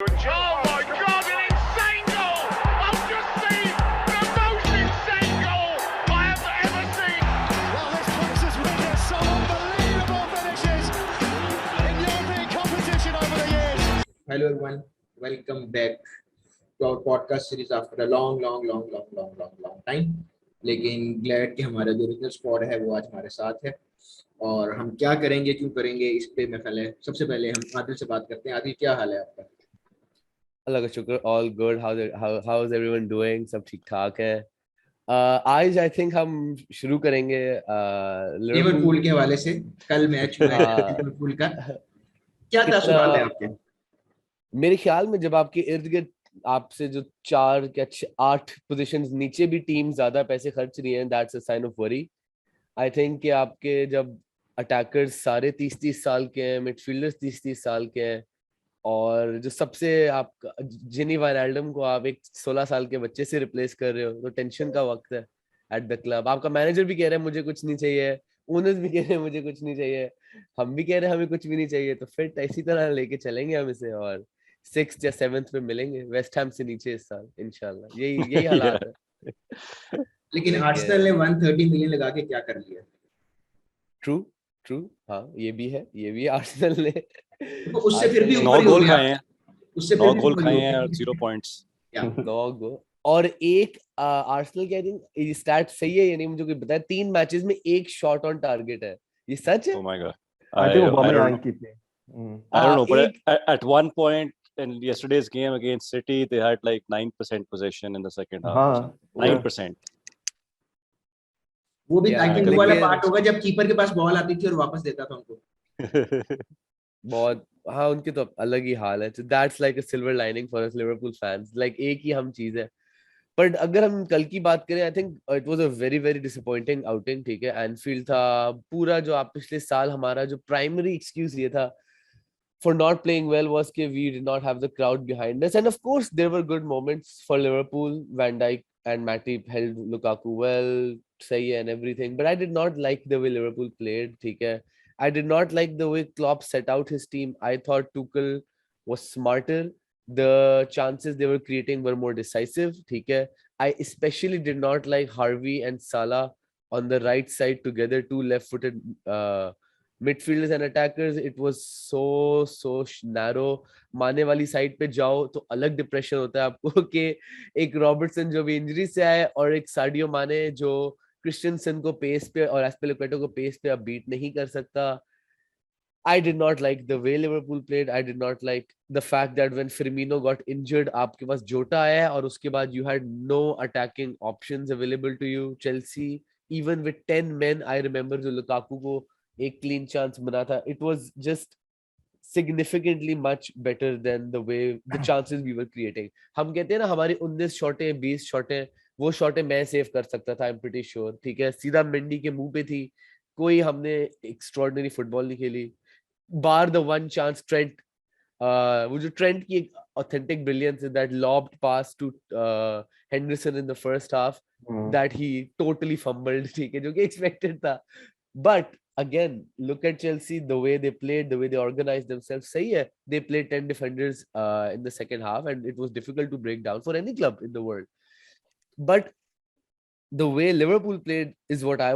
Oh my God, an insane goal! I've just seen the most insane goal I have ever seen. Well, this puts us with some unbelievable finishes in European competition over the years. Hello everyone, welcome back to our podcast series after a long time. लेकिन glad कि हमारा जो original squad है वो आज हमारे साथ है और हम क्या करेंगे क्यों करेंगे इस पे मैं ख्याल है सबसे पहले हम आदिल से बात करते हैं। आदिल, क्या हाल है आपका? अल्लाह का शुक्र, all good. How is everyone doing? सब ठीक ठाक है। आज आई थिंक हम शुरू करेंगे लिवरपूल के हवाले से। कल मैच हुआ है लिवरपूल का, क्या तासुरात है आपके? मेरे ख्याल में जब आपके इर्द गिर्द आपसे जो 4 या 8 पोजीशंस नीचे भी टीम ज्यादा पैसे खर्च रही हैं, that's a sign of worry. I think कि आपके जब अटैकर्स सारे 30-30 साल के हैं, मिडफील्डर्स 30-30 साल के हैं, और जो सबसे आप जिनी वाइनल्डम को आप एक 16 साल के बच्चे से रिप्लेस कर रहे हो, तो टेंशन का वक्त है एट द क्लब। आपका मैनेजर भी कह रहा है मुझे कुछ नहीं चाहिए, ओनर्स भी कह रहे हैं मुझे कुछ नहीं चाहिए, हम भी कह रहे हैं हमें कुछ भी नहीं चाहिए, तो फिर इसी तरह लेके चलेंगे हम इसे और 6th या 7th पे मिलेंगे वेस्ट हैम से नीचे इस साल इंशाल्लाह। यही हालात है। लेकिन आर्सेनल ने 130 मिलियन लगा के क्या कर लिया? ट्रू ट्रू, हाँ ये भी है आर्सेनल ने तो उससे फिर भी ऊपर 9 ही हो गोल गया। खाए हैं, उससे 9 फिर भी गोल ऊपर ही खाए हो हैं गया। और 0 पॉइंट्स। क्या 9 गोल और एक आर्सेनल की आई थिंक स्टैट सही है या नहीं मुझे कोई बताया, 3 मैचेस में 1 शॉट ऑन टारगेट है, ये सच है? Oh my God. I think I don't Aubameyang know. keeping. I don't know, but एक at one point in yesterday's game against City, they had like 9% possession in the second half. हाँ, 9%. वो भी I think वो वाला लेकिन part होगा जब keeper के पास बॉल आती थी और वापस देता था उनको। बहुत, हाँ उनके तो अलग ही हाल है। That's like a silver lining for us Liverpool fans, like एक ही हम चीज है। बट अगर हम कल की बात करें, I think it was a very very disappointing outing. ठीक है, एनफील्ड था पूरा, जो आप पिछले साल हमारा जो प्राइमरी एक्सक्यूज ये था for not playing well was that we did not have the crowd behind us. And of course, there were good moments for Liverpool. Van Dijk and Matip held Lukaku well, say and everything. But I did not like the way Liverpool played. Okay? I did not like the way Klopp set out his team. I thought Tuchel was smarter. The chances they were creating were more decisive. Okay? I especially did not like Harvey and Salah on the right side together, two left-footed midfielders and attackers. It was so narrow. माने वाली side पे जाओ तो अलग depression होता है आपको कि एक रॉबर्टसन जो भी इंजरी से आए और एक साडियो माने जो क्रिस्टियनसन को पेस पे और एस्पिलिक्वेटो को पेस पे अब बीट नहीं कर सकता. I did not like the way Liverpool played. I did not like the fact that when Firmino got injured, आपके पास जोटा आया और उसके बाद you had no attacking options available to you. Chelsea, even with 10 men, I remember जो Lukaku को एक clean chance बना था. It was just significantly much better than the way the chances we were creating. हम कहते हैं ना हमारी 19 शॉटें 20 शॉटें, वो शॉटें मैं सेव कर सकता था, I'm pretty sure. ठीक है, सीधा मेंडी के मुंह पे थी, कोई हमने एक्स्ट्रॉर्डिनरी फुटबॉल नहीं खेली bar the one chance Trent, वो जो ट्रेंट की एक ऑथेंटिक ब्रिलियंस है, that lobbed pass to Henderson in the first half that he totally fumbled, ठीक है, जो कि एक्सपेक्टेड था. But again, look at Chelsea, the way they played, the way they organized themselves. Sahi hai, they played 10 defenders in the second half, and it was difficult to break down for any club in the world. But the way Liverpool played is what I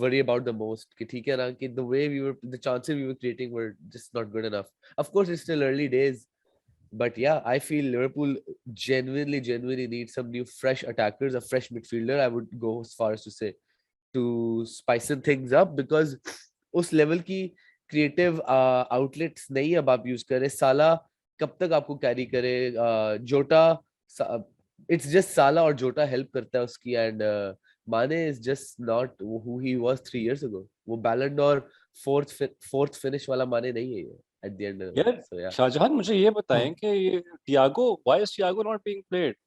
worry about the most. कि ठीक है ना, कि the way the chances we were creating were just not good enough. Of course, it's still early days, but yeah, I feel Liverpool genuinely need some new fresh attackers, a fresh midfielder. I would go as far as to say, to spice things up, because उस level की creative outlets नहीं अब आप use करें. साला कब तक आपको कैरी करे? जोटा, इट्स जस्ट साला और जोटा हेल्प करता है उसकी, एंड माने is just not who he was 3 years ago. वो बैलन डोर फोर्थ फिनिश वाला माने नहीं है ये एट द एंड. यार सो या शाहजहान, मुझे ये बताएं कि ये Thiago, why is Thiago not being played?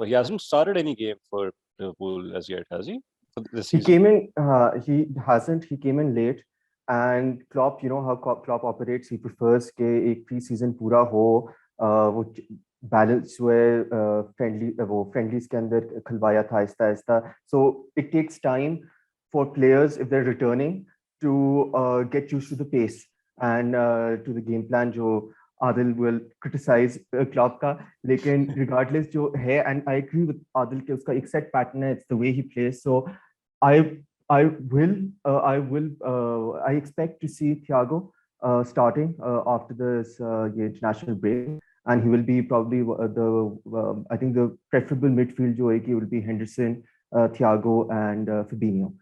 He hasn't started any game for Liverpool as yet, has he? For this he season. came in. He hasn't. He came in late, and Klopp, you know how Klopp operates. He prefers के एक pre-season पूरा हो, वो balance हुए, friendly वो friendlies के अंदर खिलवाया था Aahista Aahista. So it takes time for players, if they're returning, to get used to the pace and to the game plan जो Adil will criticize Klopp का, लेकिन regardless जो है, and I agree with Adil कि उसका एक set pattern है, it's the way he plays. So I expect to see Thiago starting after this international break, and he will be probably I think the preferable midfield जो है कि will be Henderson, Thiago, and Fabinho.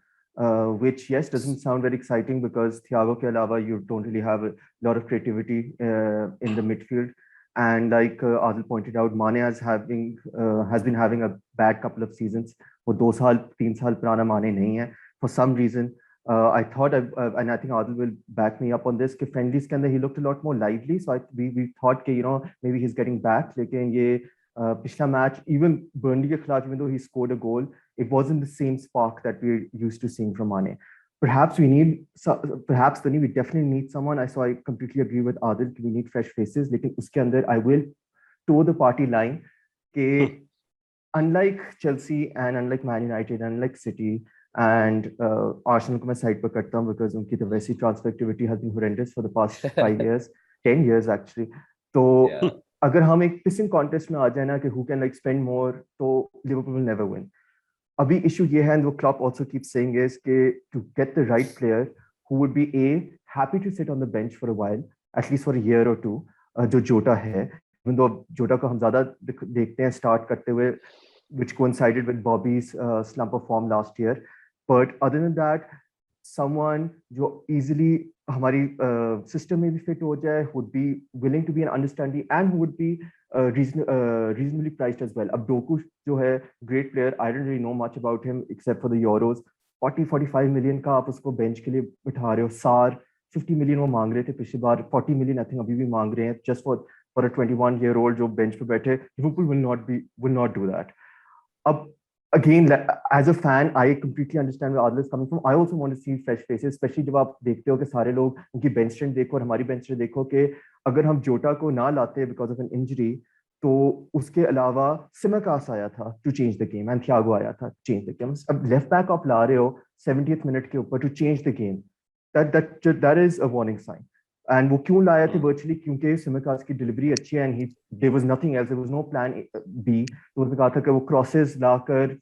Which, yes, doesn't sound very exciting because Thiago ke alawa you don't really have a lot of creativity in the midfield. And like Adil pointed out, Mane has been having a bad couple of seasons. वो 2 साल 3 साल पुराना Mane नहीं है. For some reason, I thought, and I think Adil will back me up on this, कि friendlies के अंदर he looked a lot more lively. So we thought कि maybe he's getting back. लेकिन ये पिछला match, even Burnley के खिलाफ, even though he scored a goal, it wasn't the same spark that we're used to seeing from Mane. Perhaps Tony, we definitely need someone. I completely agree with Adil. We need fresh faces. Lekin uske andar, I will toe the party line. Ke unlike Chelsea and unlike Man United, unlike City and Arsenal, ko main side par karta hu because unki the वैसी transfer activity has been horrendous for the past 5 years, 10 years actually. So अगर हम एक pissing contest में आ जाए ना कि who can like spend more, तो Liverpool will never win. Abhi issue ye hai, and what Klopp also keeps saying is ke to get the right player who would be happy to sit on the bench for a while, at least for a year or two, jo Jota hai, even though Jota ko hum zyada dekhte hain start karte hue, which coincided with Bobby's slump of form last year. But other than that, someone jo easily hamari system mein bhi fit ho jaye, would be willing to be an understanding, and who would be reasonably priced as well. Ab Doku jo hai, great player. I don't really know much about him except for the Euros. 40-45 million का आप उसको bench के लिए बिठा रहे हो. सार 50 million वो मांग रहे थे पिछली बार, 40 million I think अभी भी मांग रहे हैं just for a 21-year-old जो बेंच पे बैठे. Liverpool will not do that. अब again, as a fan, I completely understand where Adil is coming from. I also want to see fresh faces, especially जब आप देखते हो कि सारे लोग उनकी bench strength देखो और हमारी bench strength देखो कि अगर हम जोटा को ना लाते because of an injury, तो उसके अलावा सिमकास आया था to change the game and Thiago आया था to change the game. अब left back आप ला रहे हो 70th minute के ऊपर to change the game. That is a warning sign. And वो क्यों लाया थे virtually क्योंकि सिमकास की delivery अच्छी है and there was nothing else, there was no plan B. तो उसने कहा था कि वो crosses लाकर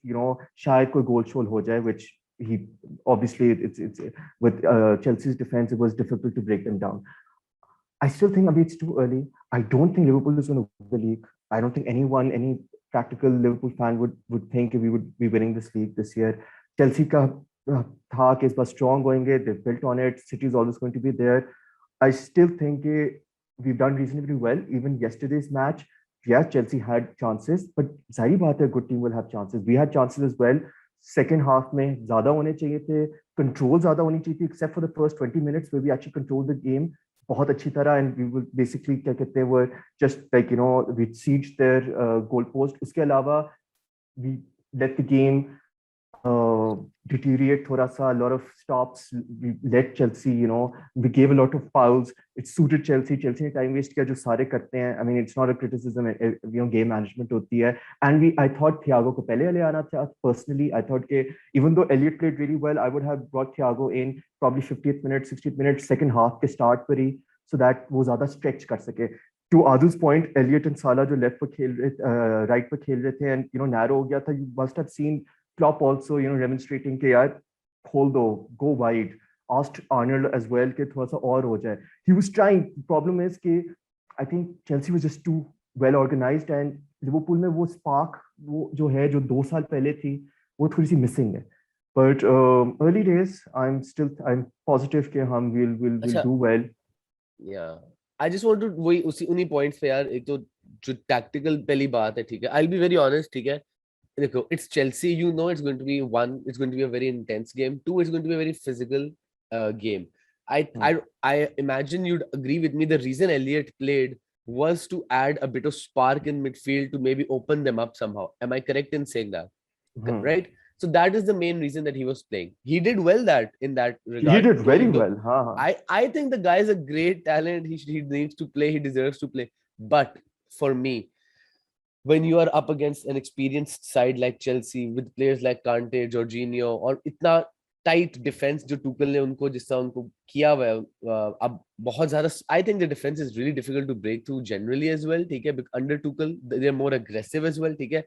शायद कोई goal शोल हो जाए, which he obviously it's with Chelsea's defense it was difficult to break them down. I still think it's too early. I don't think Liverpool is going to win the league. I don't think any practical Liverpool fan would think we would be winning this league this year. Chelsea ka tha ke is baar strong hoenge, they've built on it. City is always going to be there. I still think we've done reasonably well. Even yesterday's match, yeah, Chelsea had chances, but zahiri baat hai, a good team will have chances. We had chances as well. Second half mein zyada hone chahiye the, control zyada honi chahiye thi, except for the first 20 minutes where we actually controlled the game बहुत अच्छी तरह, and we will basically क्या कहते हैं, were just like we sieged their goal post. उसके अलावा we let the game deteriorate थोड़ा सा, a lot of stops, we let Chelsea, we gave a lot of fouls. It suited Chelsea ने time waste किया जो सारे करते हैं. I mean, it's not a criticism, game management होती है. And I thought Thiago को पहले ले आना था. Personally, I thought कि even though Elliot played really well, I would have brought Thiago in probably 50th minute, 60th minute, second half के start पर ही, so that वो ज़्यादा stretch कर सके. To Adil's point, Elliot and Salah जो left पर खेल रहे, right पर खेल रहे थे, and narrow हो गया था. You must have seen Klopp also, demonstrating कि यार खोल दो, go wide. Asked Arnold as well कि थोड़ा सा और हो जाए. He was trying. Problem is कि I think Chelsea was just too well organized, and Liverpool में वो spark वो जो है जो 2 साल पहले थी वो थोड़ी सी missing है. But early days, I'm positive कि हम will do well. Yeah, I just want to वही उन्हीं points पे यार, एक तो जो tactical पहली बात है, ठीक है. I'll be very honest, ठीक है. देखो, it's Chelsea, it's going to be it's going to be a very intense game. 2, it's going to be a very physical game. I imagine you'd agree with me. The reason Elliot played was to add a bit of spark in midfield to maybe open them up somehow. Am I correct in saying that? Right? So that is the main reason that he was playing. He did well in that regard. He did very well. I think the guy is a great talent. He needs to play. He deserves to play. But for me, when you are up against an experienced side like Chelsea with players like Kante, Jorginho, or itna tight defence जो Tuchel ने उनको जिस तरह उनको किया हुआ है, अब बहुत ज्यादा I think the defence is really difficult to break through generally as well, ठीक है, under Tuchel they are more aggressive as well, ठीक है.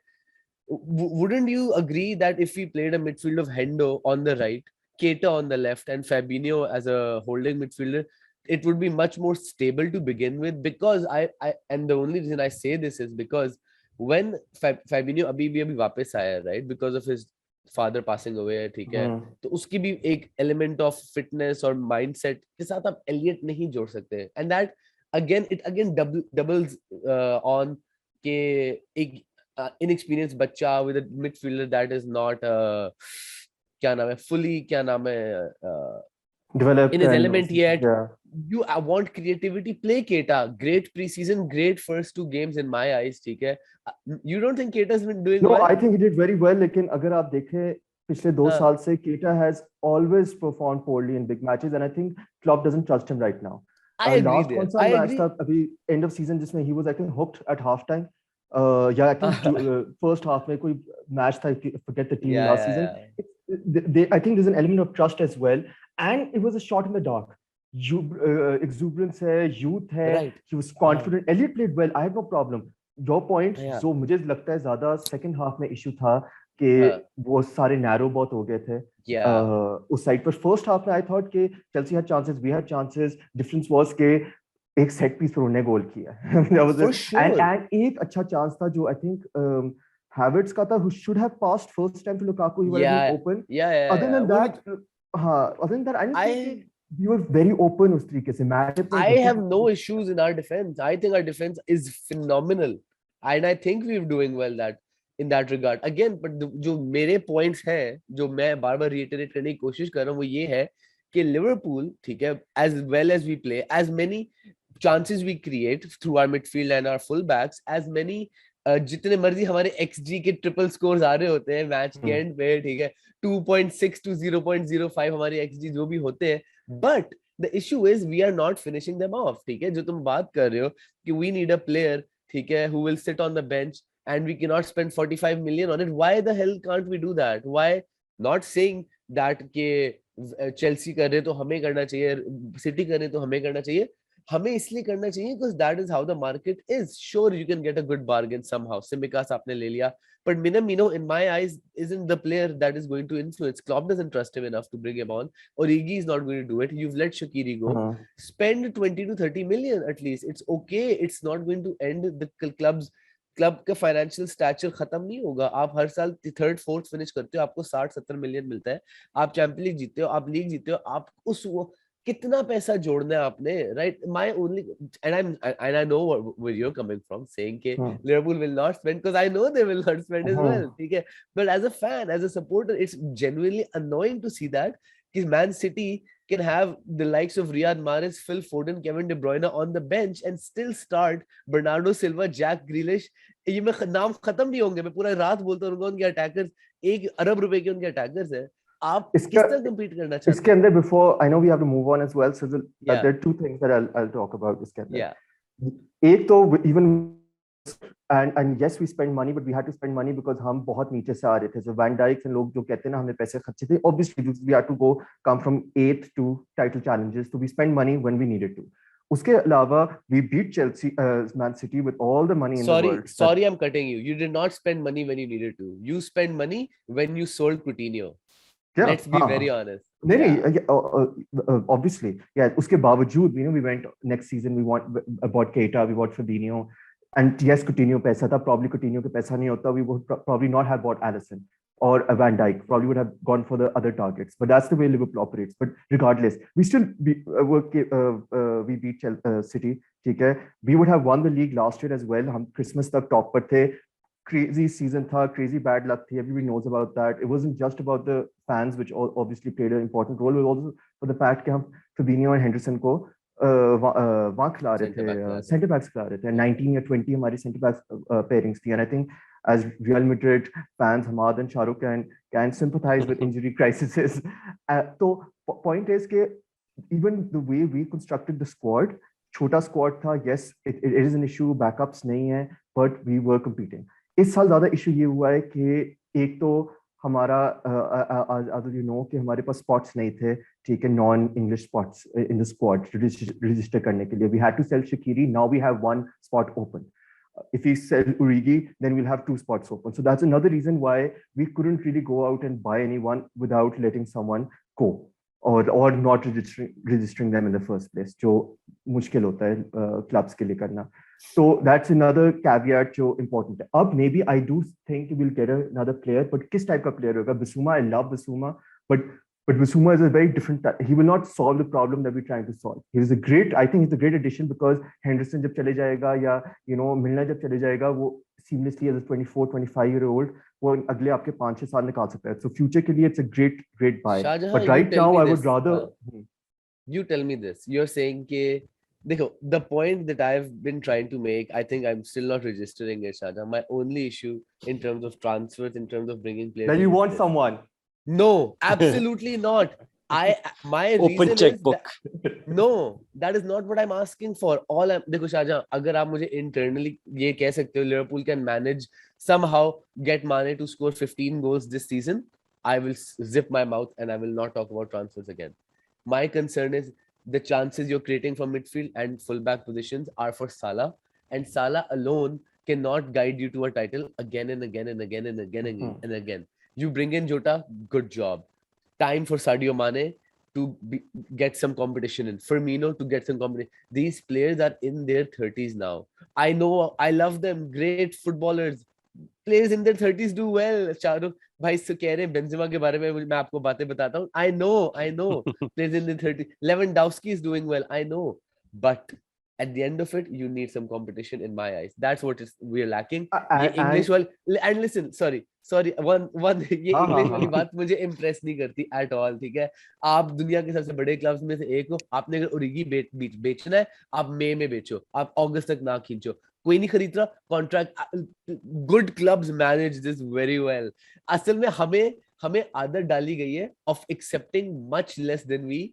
Wouldn't you agree that if we played a midfield of Hendo on the right, Keita on the left, and Fabinho as a holding midfielder, it would be much more stable to begin with? Because and the only reason I say this is because when Fabinho अभी वापस आया, right, because of his father passing away, ठीक है, तो उसकी भी एक element of fitness और mindset के साथ आप एलियट नहीं जोड़ सकते, and that again doubles on के एक inexperienced बच्चा with a midfielder that is not क्या नाम है fully क्या नाम है developed in his and element yet. yeah. You want creativity, play Keita. Great preseason, great first 2 games in my eyes, ठीक है. You don't think Keita's been doing No, well? I think he did very well. लेकिन अगर आप देखें पिछले 2 साल से Keita has always performed poorly in big matches, and I think Klopp doesn't trust him right now. I agree last there. कौन सा I match agree. था अभी end of season जिसमें he was I think hooked at half time. Yeah, I think first half में कोई match था, forget the team last season. I think there's an element of trust as well, and it was a shot in the dark. Exuberance है, youth है, Right. he was confident. Elliot played well. I had no problem. Your point, जो मुझे लगता है ज़्यादा second half में issue था कि वो सारे narrow बहुत हो गए थे. उस side पर first half में I thought कि Chelsea had chances, we had chances. Difference was कि एक set piece पर उन्हें goal किया. For sure. And एक अच्छा chance था जो I think Havertz का था, who should have passed first time to Lukaku. He would have been open. Other than that, I didn't think we were very open उस तरीके से. I have no issues in our defense. I think our defense is phenomenal, and I think we're doing well in that regard. Again, but जो मेरे points हैं, जो मैं बार-बार reiterate करने की कोशिश कर रहा हूँ, वो ये है कि Liverpool, ठीक है, as well as we play, as many chances we create through our midfield and our fullbacks, as many जितने मर्जी हमारे XG के ट्रिपल स्कोर्स आ रहे होते हैं मैच के एंड पे, ठीक है, 2.6 to 0.05 हमारे XG जो भी होते हैं, but the issue is we are not finishing them off, ठीक है. जो तुम बात कर रहे हो कि we need a player, ठीक है, who will sit on the bench and we cannot spend 45 million on it. Why the hell can't we do that? Why not saying that कि Chelsea कर रहे तो हमें करना चाहिए, City कर रहे तो हमें करना चाहिए. हमें इसलिए करना चाहिए because that is how the market is. Sure, you can get a good bargain somehow. Tsimikas आपने ले लिया, but Minamino in my eyes isn't the player that is going to influence. Klopp doesn't trust him enough to bring him on. Origi is not going to do it. You've let Shaqiri go. Spend 20 to 30 million at least. It's okay. It's not going to end the club का financial stature खत्म नहीं होगा. आप हर साल 3rd 4th finish करते हो, आपको 60-70 million मिलता है, आप चैंपियंस लीग जीतते हो, आप लीग जीतते हो, आप उस कितना पैसा जोड़ना है आपने, right? My only and I know where you're coming from saying कि Liverpool will not spend, because I know they will not spend as well, ठीक है, but as a fan, as a supporter, it's genuinely annoying to see that कि Man City can have the likes of Riyad Mahrez, Phil Foden, Kevin De Bruyne on the bench and still start Bernardo Silva, Jack Grealish. ये मैं नाम खत्म नहीं होंगे, मैं पूरा रात बोलता रहूंगा उनके अटैकर्स, 1 अरब रुपए के उनके अटैकर्स हैं. आप किस तरह compete करना चाहते हैं? इसके अंदर before I know we have to move on as well, so there are 2 things that I'll talk about इसके अंदर. एक तो even and yes we spend money, but we had to spend money because हम बहुत नीचे से आ रहे थे. So Van Dijk and लोग जो कहते हैं ना हमने पैसे खर्चे थे, obviously we had to come from 8th to title challenges, so we spend money when we needed to. उसके अलावा we beat Chelsea, Man City with all the money in the world. Sorry, I'm cutting you. You did not spend money when you needed to. You spent money when you sold Coutinho. Let's be very honest. नहीं, obviously, yeah. उसके बावजूद, we went next season. We bought Keita, we bought Fabinho, and yes, Coutinho पैसा था. Probably Coutinho के पैसा नहीं होता, we would probably not have bought Alisson or Van Dijk. Probably would have gone for the other targets. But that's the way Liverpool operates. But regardless, we still we beat City. ठीक है, we would have won the league last year as well. हम Christmas तक top पर थे. Crazy season tha, crazy bad luck thi. Everybody knows about that. It wasn't just about the fans, which obviously played an important role, but also for the fact कि हम Fabinho and Henderson को वहाँ खिला रहे थे, center backs खिला रहे थे. 19 या 20 हमारी center backs pairings थी, and I think as Real Madrid fans, Hamad and Shahrukh can sympathize with injury crises. So point is कि even the way we constructed the squad, छोटा squad था. Yes, it is an issue. Backups नहीं है, but we were competing. इस साल ज़्यादा issue ये हुआ है कि एक तो हमारा as you know कि हमारे पास spots नहीं थे, ठीक है, non-English spots in the squad register करने के लिए. We had to sell Shaqiri. Now we have one spot open. If we sell Origi, then we'll have two spots open. So that's another reason why we couldn't really go out and buy anyone without letting someone go or not registering them in the first place. जो मुश्किल होता है clubs के लिए करना. So that's another caveat जो important है. अब maybe I do think we'll get another player, but किस type का player होगा? Bissouma, I love Bissouma, but Bissouma is a very different type. He will not solve the problem that we're trying to solve. I think he's a great addition because Henderson जब चले जाएगा या Milner जब चले जाएगा, वो seamlessly as a 24, 25-year-old वो अगले आपके 5-6 साल निकाल सकता है. So future के लिए it's a great buy. Shahjahan, But right now I would rather. You tell me this. You're saying कि देखो, the point that I've been trying to make, I think I'm still not registering it, Shahjahan. My only issue in terms of transfers, in terms of bringing players. Then you want someone. No, absolutely not. My open reason checkbook. No, that is not what I'm asking for. देखो शाहजहां, अगर आप मुझे internally ये कह सकते हो, Liverpool can manage somehow get Mane to score 15 goals this season, I will zip my mouth and I will not talk about transfers again. My concern is the chances you're creating from midfield and fullback positions are for Salah, and Salah alone cannot guide you to a title again and again and again and again and again. You bring in Jota, good job. Time for Sadio Mane to get some competition in. Firmino to get some competition. These players are in their 30s now. I know, I love them. Great footballers. Players in their 30s do well. Shahrukh भाई से कह रहे हैं Benzema के बारे में, मैं आपको बातें बताता हूँ. I know. Players in their 30s. Lewandowski is doing well. I know. But at the end of it, you need some competition in my eyes. That's what we're lacking. English वाली, and listen, sorry, one ये English वाली बात मुझे impress नहीं करती at all, ठीक है? आप दुनिया के सबसे बड़े क्लब्स में से एक हो. आपने अगर ओरिगी बेचना है, आप मई में बेचो, आप अगस्त तक ना खींचो. कोई नहीं खरीद रहा contract. Good clubs manage this very well. असल में हमें आदत डाली गई है of accepting much less than we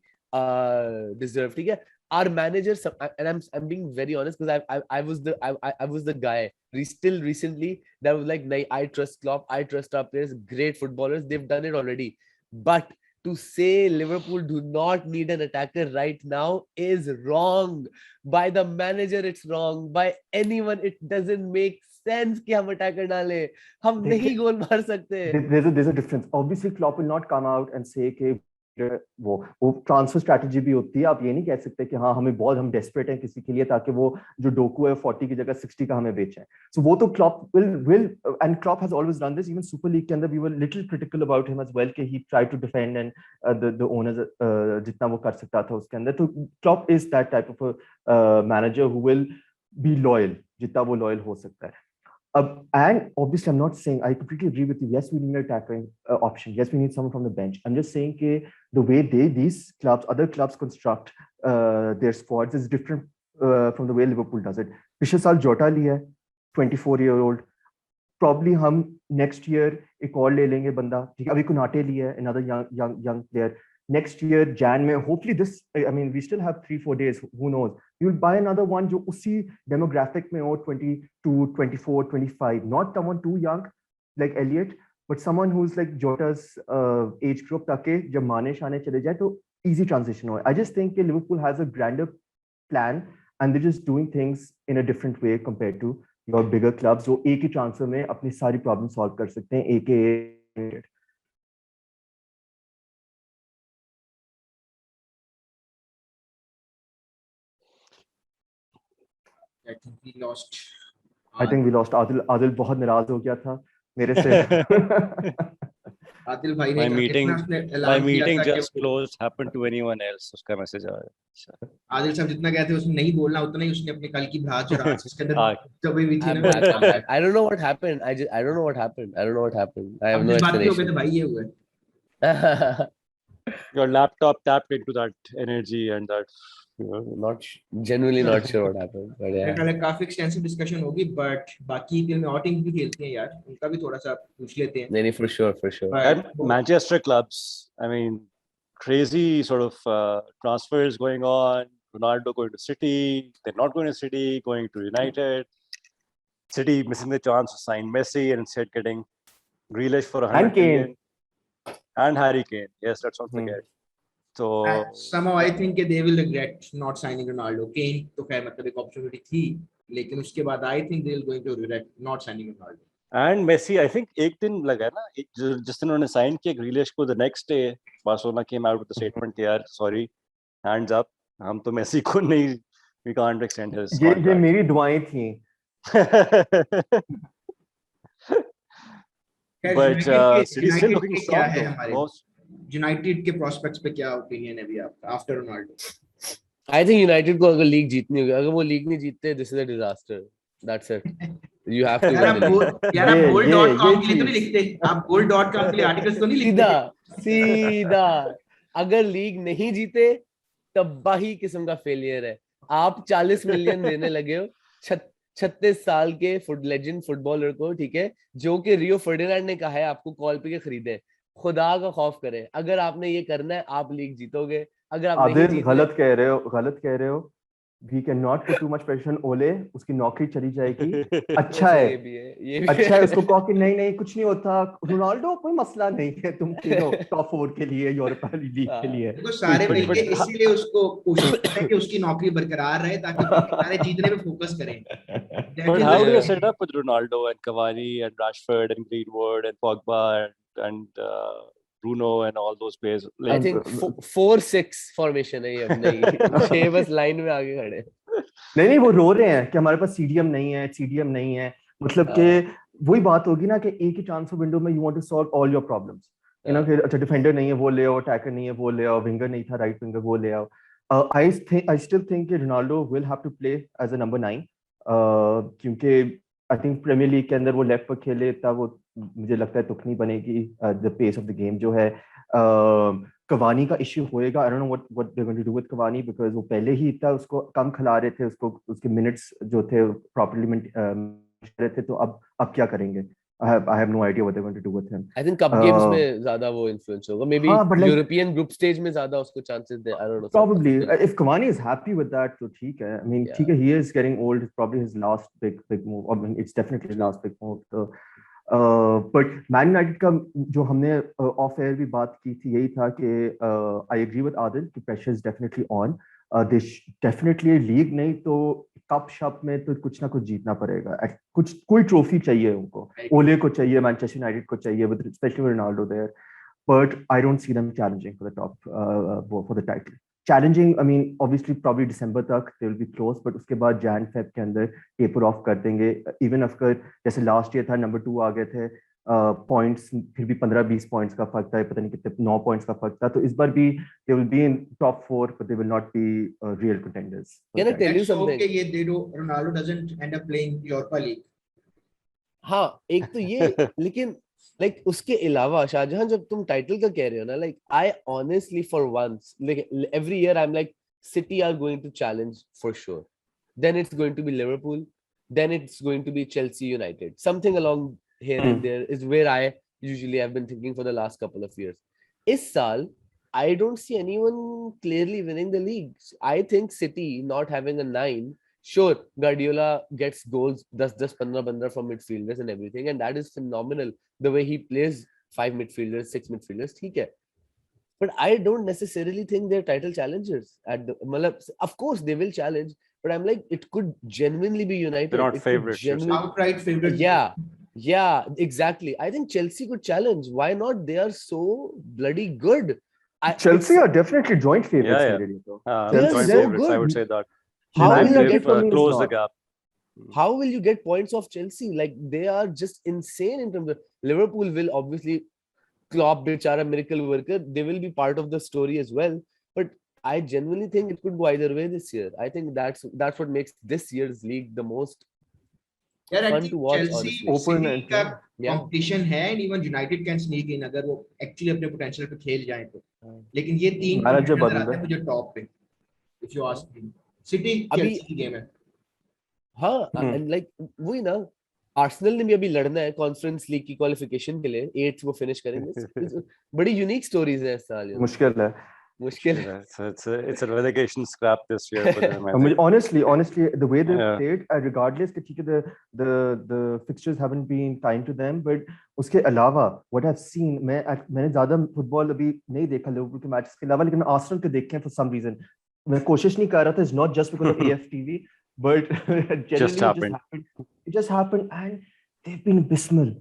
deserve, ठीक है? Our managers, and I'm being very honest, because I was the guy still recently that was like, nahi, I trust Klopp, I trust our players, great footballers, they've done it already. But to say Liverpool do not need an attacker right now is wrong. By the manager, it's wrong. By anyone, it doesn't make sense कि हम attacker डालें. हम नहीं गोल मार सकते. There's a difference. Obviously, Klopp will not come out and say कि वो transfer strategy भी होती है. आप ये नहीं कह सकते कि हाँ हमें बहुत हम डेस्परेट हैं किसी के लिए ताकि वो जो डोकू है 40 की जगह 60 का हमें बेचें. सो वो तो Klopp will and Klopp has always done this. Even Super League के अंदर we were little critical about him as well कि he tried to defend and the owners जितना वो कर सकता था उसके अंदर. तो Klopp is that type of a manager who will be loyal जितना वो loyal हो सकता है. And obviously, I'm not saying, I completely agree with you. Yes, we need an attacking option. Yes, we need someone from the bench. I'm just saying the way these clubs, other clubs construct their squads is different from the way Liverpool does it. पिछले साल Jota लिया, 24-year-old. Probably हम next year एक और ले लेंगे बंदा. ठीक है, अभी Konate लिया, another young player. Next year, Jan में, hopefully this, I mean, we still have 3-4 days, who knows. You'll buy another one जो उसी demographic में हो, 22, 24, 25, not someone too young like Elliot, but someone who's like Jota's age group ताकि जब माने शाने चले जाए तो easy transition हो. I just think that Liverpool has a grander plan and they're just doing things in a different way compared to your bigger clubs जो एक ही transfer में अपनी सारी problem solve कर सकते हैं, AKA I think we lost. Adil बहुत नाराज हो गया था मेरे से. आदिल भाई My meeting just closed. Happened to anyone else? उसका मैसेज आया. आदिल साहब जितना कहते हैं उसने नहीं बोलना उतना ही उसने अपने कल की भ्रात और आज इसके अंदर दबी हुई थी ना. I don't know what happened. I don't know what happened. I have no explanation. भाई ये हुआ. Your laptop tapped into that energy and that. Genuinely not sure what happened, but yeah. काफी extensive discussion होगी, but बाकी team में और team भी खेलती हैं यार, उनका भी थोड़ा सा पूछ लेते हैं. नहीं, for sure. And Manchester clubs, I mean, crazy sort of transfers going on. Ronaldo going to City, they're not going to City, going to United. City missing the chance to sign Messi and instead getting Grealish for And 100 Kane. million. And Harry Kane. Yes, let's not forget. So somehow I think they will regret not signing Ronaldo. Kane तो खैर मतलब एक opportunity थी, लेकिन उसके बाद I think they will going to regret not signing Ronaldo. and Messi, I think एक दिन लगा ना, जिस दिन उन्होंने साइन किया Grealish को, the next day Barcelona came out with the statement, यार sorry, hands up, हम तो मेसी को नहीं, we can't extend his ये contract. मेरी दुआएं थी. But City still looking क्या strong है though. हमारे यूनाइटेड के प्रोस्पेक्ट्स पे क्या ओपिनियन है अभी आपका after Ronaldo? I think United को अगर लीग जीतनी होगी, अगर वो लीग नहीं जीतते, this is a disaster. That's it. You have to यार win the league. यार आप goal.com के लिए तो चीज. नहीं लिखते, आप goal.com के लिए आर्टिकल्स तो नहीं लिखते. सीधा अगर लीग नहीं जीते तबाही किस्म का फेलियर है. आप 40 मिलियन देने लगे हो 36 साल के लेजेंड फुटबॉलर को, ठीक है, जो कि रियो फर्डिनांड ने कहा है आपको कॉल पे के खरीदे. खुदा का खौफ करें, अगर आपने ये करना है आप लीग जीतोगे. अगर आप नहीं जीते, गलत कह रहे हो. We cannot put too much pressure on Ole. उसकी नौकरी चली जाएगी. अच्छा है, ये भी अच्छा है. उसको कहो कि नहीं कुछ नहीं होता, रोनाल्डो कोई मसला नहीं है, तुम खेलो टॉप 4 के लिए, यूरोपा लीग के लिए. देखो सारे मिलके इसीलिए उसको कोशिश करते हैं कि उसकी नौकरी बरकरार रहे ताकि सारे जीतने पे फोकस करें. But how do you set up with Ronaldo and Cavani and Rashford and Greenwood and Pogba and Bruno and all those players? I think 4-6 formation है ये अपने. 6 बस लाइन में आगे खड़े. नहीं वो रो रहे हैं कि हमारे पास सीडीएम नहीं है. मतलब कि वही बात होगी ना कि एक ही ट्रांसफर विंडो में you want to solve all your problems. You know कि अच्छा डिफेंडर नहीं है वो ले आओ, अटैकर नहीं है वो ले आओ, विंगर नहीं था राइट विंगर वो ले आओ. आई स्टिल थिंक कि Ronaldo will have to play as a number 9, क्योंकि आई थिंक प्रीमियर लीग के अंदर वो लेफ्ट पर खेले तब वो मुझे लगता है तुक नहीं बनेगी. The pace of the game जो है, कवानी का इश्यू होएगा. I don't know what they going to do with Cavani, because वो पहले ही इतना उसको कम खिला रहे थे, उसको उसके मिनट्स जो थे प्रॉपर्ली रहे थे, तो अब क्या करेंगे? I have no idea what they're going to do with him. I think cup games में ज्यादा वो influence होगा. Maybe European group stage में ज्यादा उसको chances they. I don't know. Probably. If Cavani is happy with that, तो ठीक है. I mean, ठीक है, he is getting old. It's probably his last big move. I mean, it's definitely his last big move. So, but Man United का जो हमने off air भी बात की थी, यही था कि I agree with Adil कि pressure is definitely on. They definitely league नहीं तो कप शप में तो कुछ ना कुछ जीतना पड़ेगा. कोई ट्रॉफी चाहिए उनको. ओले को चाहिए, मैनचेस्टर यूनाइटेड को चाहिए, with especially with Ronaldo there. But I don't see them challenging for the top for the title. Challenging, I mean, obviously probably December तक they will be close, but उसके बाद Jan Feb के अंदर taper off कर देंगे. Even अगर जैसे last year था नंबर 2 आ गए थे, पॉइंट्स फिर भी 15-20 पॉइंट्स का फर्क था, पता नहीं कितने 9 पॉइंट्स का फर्क था. तो इस बार भी they will be in top 4 but they will not be real contenders. Can I tell you something? Okay, ये they do Ronaldo doesn't end up playing Europa League. हाँ, एक तो ये, लेकिन like उसके अलावा शाहजहां, जब तुम टाइटल का कह रहे हो ना, like I honestly for once, like every year I'm like City are going to challenge for sure, then it's going to be Liverpool, then it's going to be Chelsea, United, something along here and there is where I usually have been thinking for the last couple of years. Is saal I don't see anyone clearly winning the league. I think City not having a 9, sure Guardiola gets goals 10-15 from midfielders and everything, and that is phenomenal the way he plays 5 midfielders 6 midfielders, theek hai, but I don't necessarily think they're title challengers at the of course they will challenge, but I'm like it could genuinely be United. They're not favorites. Outright favorites. Yeah, exactly. I think Chelsea could challenge. Why not? They are so bloody good. Chelsea are definitely joint favorites. They're joint favorites. Good. I would say that. How will you close the gap? How will you get points off Chelsea? Like they are just insane in terms of Liverpool will obviously Klopp, bichara miracle worker. They will be part of the story as well. But I genuinely think it could go either way this year. I think that's what makes this year's league the most fun to watch. Chelsea open का competition है, and even United can sneak in अगर वो actually अपने potential पे खेल जाए तो. लेकिन ये तीन नजर आते हैं मुझे top पे. If you ask me, City Chelsea की game है. हाँ, and like वही ना, आर्सेनल ने भी अभी लड़ना है कॉन्फ्रेंस लीग की क्वालिफिकेशन के लिए, 8th वो फिनिश करेंगे. बड़ी यूनिक स्टोरीज है इस साल. मुश्किल है. मुश्किल है। So it's a relegation scrap this year for them. I I mean, think. honestly, the way they've Yeah. played, regardless कि ठीक है, the fixtures haven't been kind to them, but उसके अलावा what I've seen, मैंने ज़्यादा football अभी नहीं देखा लिवरपूल के मैचेस के अलावा, लेकिन मैं आर्सेनल के देखे हैं for some reason. मैं कोशिश नहीं कर रहा था, it's not just because of AFTV, but generally it just happened, and they've been abysmal.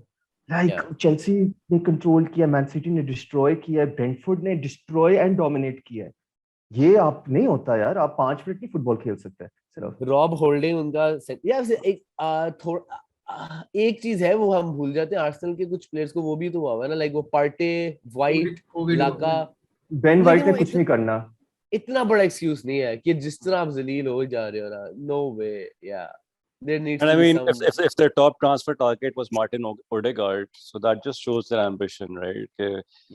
Like Yeah. Chelsea ने control किया, Man City ने destroy किया, Brentford ने destroy and dominate किया. ये आप नहीं होता यार, आप 5 मिनट नहीं फुटबॉल खेल सकते सिर्फ। रॉब होल्डिंग उनका यार एक थोड़ा एक चीज है वो हम भूल जाते हैं आर्सेनल के कुछ प्लेयर्स को, वो भी तो हुआ है ना, लाइक वो Partey, white, Laka, Ben white ने वो कुछ नहीं करना। इतना बड़ा एक्सक्यूज नहीं है कि जिस तरह आप जलील हो जा रहे हो ना, नो वे, या there needs And to I be mean, some if their top transfer target was Martin Odegaard, so that just shows their ambition, right?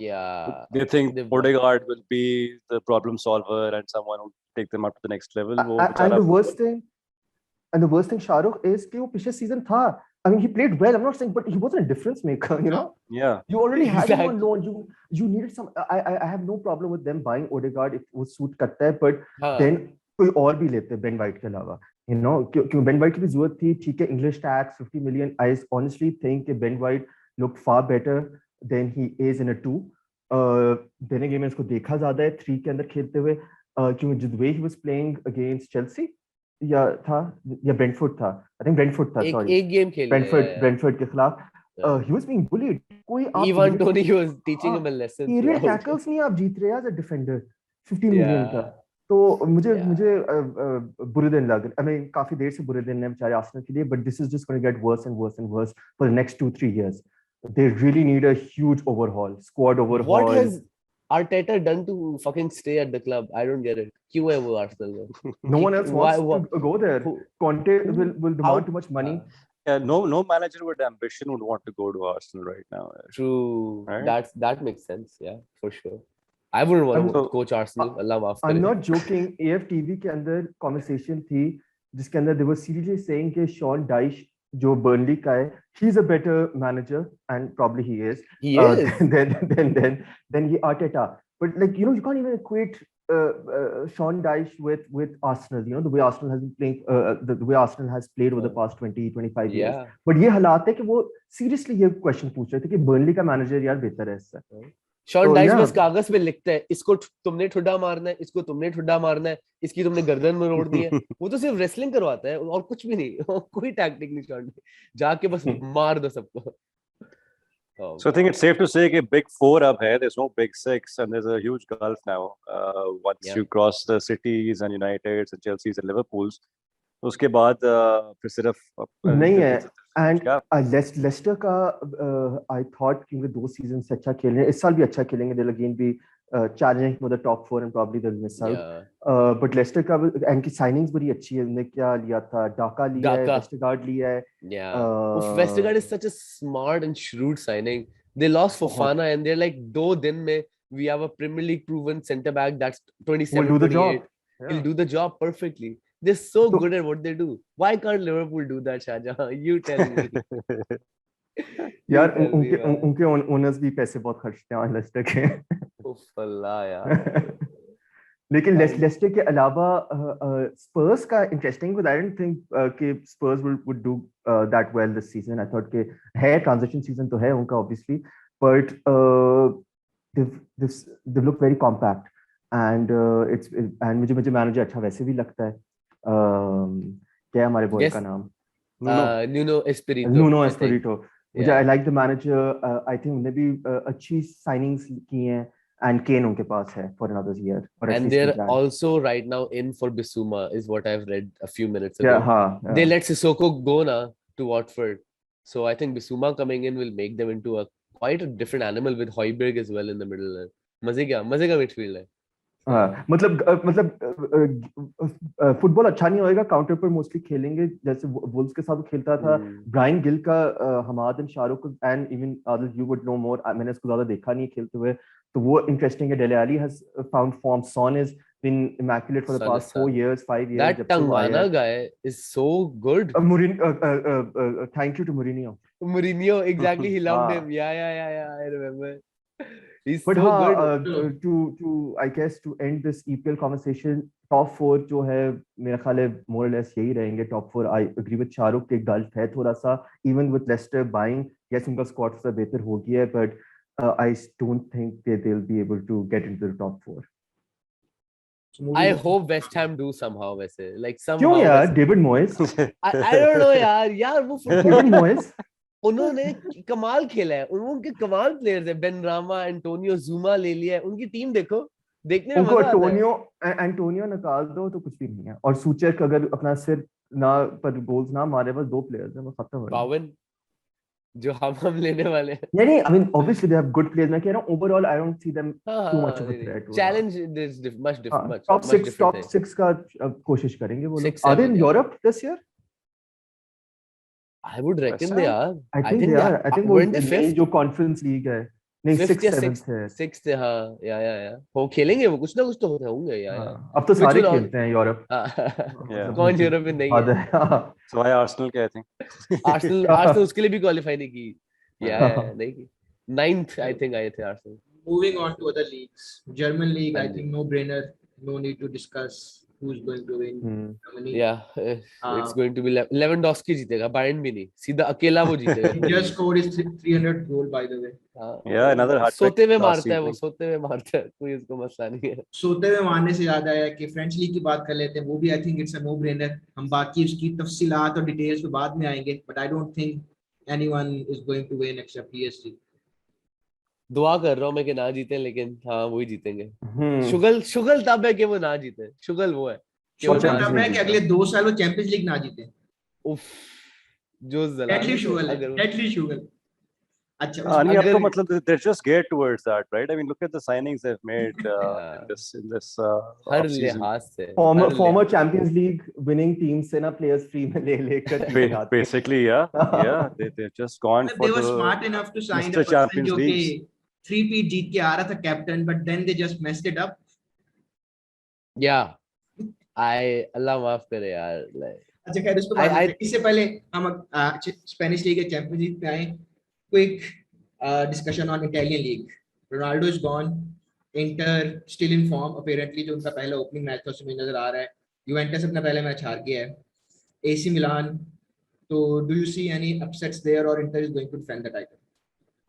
yeah They think they've- Odegaard will be the problem solver and someone who take them up to the next level. वो And बेचारा- the worst thing Shahrukh is कि वो पिछले season था, I mean he played well, I'm not saying, but he wasn't a difference maker, you know. Yeah. You already had him on Exactly. loan, you needed some. I have no problem with them buying Odegaard if वो suit करता है, but हाँ, then कोई और भी लेते Ben white के अलावा, you know, क्यों बेन वाइट की भी जरूरत थी, ठीक है, English tax 50 million. I honestly think कि Ben white looked far better than he is in a 2. then again मैंने इसको देखा ज्यादा है 3 के अंदर खेलते हुए, क्यों the way he was playing against Chelsea या ब्रेंटफोर्ड था, I think ब्रेंटफोर्ड था, sorry, एक गेम खेल ब्रेंटफोर्ड के खिलाफ he was being bullied. कोई आप Ivan Toney was teaching him a lesson period throughout. tackles नहीं आप जीत रहे as a defender 15 million का, तो मुझे बुरे दिन लग रहे, I mean काफी देर से बुरे दिन है बेचारे आर्सेनल के लिए, but this is just going to get worse and worse and worse for the next 2-3 years. They really need a huge overhaul, squad overhaul. What has Arteta done to fucking stay at the club? I don't get it. क्यों है वो Arsenal में? No one else wants to go there. Conte will demand too much money. Yeah, no manager with ambition would want to go to Arsenal right now. True. Right? That makes sense. Yeah, for sure. I wouldn't want to coach Arsenal. Allah maaf करे. I'm not joking. AFTV के अंदर conversation थी जिसके अंदर they were seriously saying कि Sean Dyche जो Burnley का है, he's a better manager and probably he is. He is. Then he Arteta. But like, you know, you can't even equate Sean Dyche with Arsenal. You know, the way Arsenal has been playing, the way Arsenal has played over the past 20-25 years. Yeah. But ये हालात है कि वो seriously ये question पूछ रहे थे कि बर्नली का मैनेजर यार बेहतर है इससे. शॉन डाइस बस कागज पे लिखता है, इसको तुमने ठुड्डा मारना है, इसको तुमने ठुड्डा मारना है, इसकी तुमने गर्दन में रोड़ दी है। वो तो सिर्फ रेसलिंग करवाता है और कुछ भी नहीं, कोई टैक्टिक नहीं, शॉन जाके बस मार दो सबको। So I think it's safe to say कि big 4 अब है, there's no big 6 and there's a huge gulf now. Once you cross the cities and Uniteds and Chelseas and Liverpools, उसके बाद फिर सिर्फ नहीं है। And Leicester का I thought क्योंकि 2 सीजन से अच्छा खेल रहे हैं, इस साल भी अच्छा खेलेंगे, they'll again be challenging for the top 4 and probably they'll miss out. But Leicester का इनकी signings बड़ी अच्छी है, उन्होंने क्या लिया था, डाका लिया है, वेस्टरगार्ड लिया है। Vestergaard is such a smart and shrewd signing. They lost Fofana and they're like 2 दिन में we have a Premier League proven centre back that's 27, will do the 28. job. He'll do the job perfectly. They're so good at what they do. Why can't Liverpool do that, Shahjahan? You tell me. यार उनके owners भी पैसे बहुत खर्चते हैं Lester के। अल्लाह यार। लेकिन Lester के अलावा स्पर्स का interesting, because I didn't think कि Spurs would do that well this season. I thought कि है transition season तो है उनका obviously, but they've looked very compact and and मुझे मैनेजर अच्छा वैसे भी लगता है। क्या है हमारे बॉय का नाम? Nuno Espirito. मुझे I like the manager. I think उन्हें भी अच्छी signings की हैं and Kane उनके पास है for another year. And they're also right now in for Bissouma is what I've read a few minutes ago. Yeah. They let Sissoko go now to Watford. So I think Bissouma coming in will make them into quite a different animal with Højbjerg as well in the middle. मजे का midfield है। मतलब football अच्छा नहीं होएगा, counter पर mostly खेलेंगे जैसे वुल्व्स के साथ खेलता था। ब्रायन गिल का Hamad and Shahrukh and even Adil you would know more, मैंने इसको ज्यादा देखा नहीं खेलते हुए, तो वो इंटरेस्टिंग है। Dele Alli has found form, Son is been immaculate for the past 4 years, 5 years. That Tangana guy is so good. Thank you to Mourinho. Mourinho, exactly. He loved him. Yeah. I remember. He's But so हाँ, good. to I guess to end this EPL conversation, top 4 जो है मेरा ख्याल है more or less यही रहेंगे top 4. I agree with Shahrukh के gulf है थोड़ा सा, even with Leicester buying, yes उनका squad थोड़ा बेहतर हो गया है, but I don't think that they'll be able to get into the top 4. So moving I on. hope West Ham do somehow वैसे, like क्यों somehow यार, वैसे. David Moyes? I don't know यार वो David फुटबॉल Moyes? उन्होंने कमाल खेला है, उनके कमाल प्लेयर्स है, बेन रामा, एंटोनियो जूमा ले लिया है, उनकी टीम देखो, देखने में उनको मजा आता है. एंटोनियो निकाल दो तो कुछ भी नहीं है, और सूचक अगर अपना सिर ना पर गोल्स ना मारे, बस 2 प्लेयर्स हैं, वो खत्म हो गया. बावन जो हम लेने वाले हैं. नहीं, I mean obviously they have good players. मैं कह रहा हूँ overall I don't see them too much of a threat. Challenge is much different, much top much 6 different top thing. 6 का कोशिश करेंगे वो लोग. 6, Are they in 7, yeah. Europe this year? I would reckon West they Ham? are. I think they are. I think वो weren't they नई fifth? जो conference league है, नहीं 5th 6th या 7th है. 6th हाँ, या वो खेलेंगे, वो कुछ ना कुछ तो होते होंगे यार. हाँ, अब तो Which सारे will all- खेलते हैं यूरोप. Yeah. कौन यूरोप में नहीं हद है? है. हाँ. So why Arsenal क्या I think? आर्सेनल उसके लिए भी क्वालीफाई नहीं की. या नहीं की. 9th I think आए थे Arsenal. Moving on to other leagues. German league, I हाँ जी. think no brainer. No need to discuss who's going to win. Germany. Yeah, it's going to be Lewandowski जीतेगा, Bayern भी नहीं, सीधा अकेला वो जीतेगा. He just scored his 300th goal, by the way. हाँ. Yeah, another hat-trick सोते हुए last मारता है वो, evening. सोते हुए मारता है, कोई उसको मसला नहीं है. सोते हुए मारने से याद आया कि फ्रेंच लीग की बात कर लेते हैं, वो भी I think it's a no brainer. हम बाकी उसकी तफसीलात और डिटेल्स पे बाद में आएंगे, but I don't think anyone is going to win except PSG. दुआ कर रहा हूँ मैं कि ना जीते, लेकिन हाँ वही जीतेंगे. हम्म. शुगल तब है कि वो ना जीते, शुगल वो है कि वो सोचा ना था मैं कि अगले 2 साल वो चैंपियंस लीग ना जीते. उफ, जो डेडली शुगल है, अगर डेडली शुगल. अच्छा नहीं, अब तो अगर- मतलब they're just geared towards that, right? I mean, look at the signings they've made Yeah. in this her off-season. लिहाज से former Champions League winning teams से ना players free में ले लेकर टीम आते हैं. Basically, yeah, they've just gone for they were the smart enough to sign Mr. a person Champions जो कि Leagues. 3-peat जीत के आ रहा था captain, but then they just messed it up. या अल्लाह माफ करे यार. अच्छा खैर उसको I- इससे पहले हम स्पेनिश लीग के चैंपियंस लीग पे आए. Quick discussion on Italian league. Ronaldo is gone. Inter still in form apparently. जो उनका पहला ओपनिंग मैच था उसमें नजर आ रहा है. यूवेंटस अपना पहला मैच हार गया है. AC Milan. तो do you see any upsets there or Inter is going to defend the title?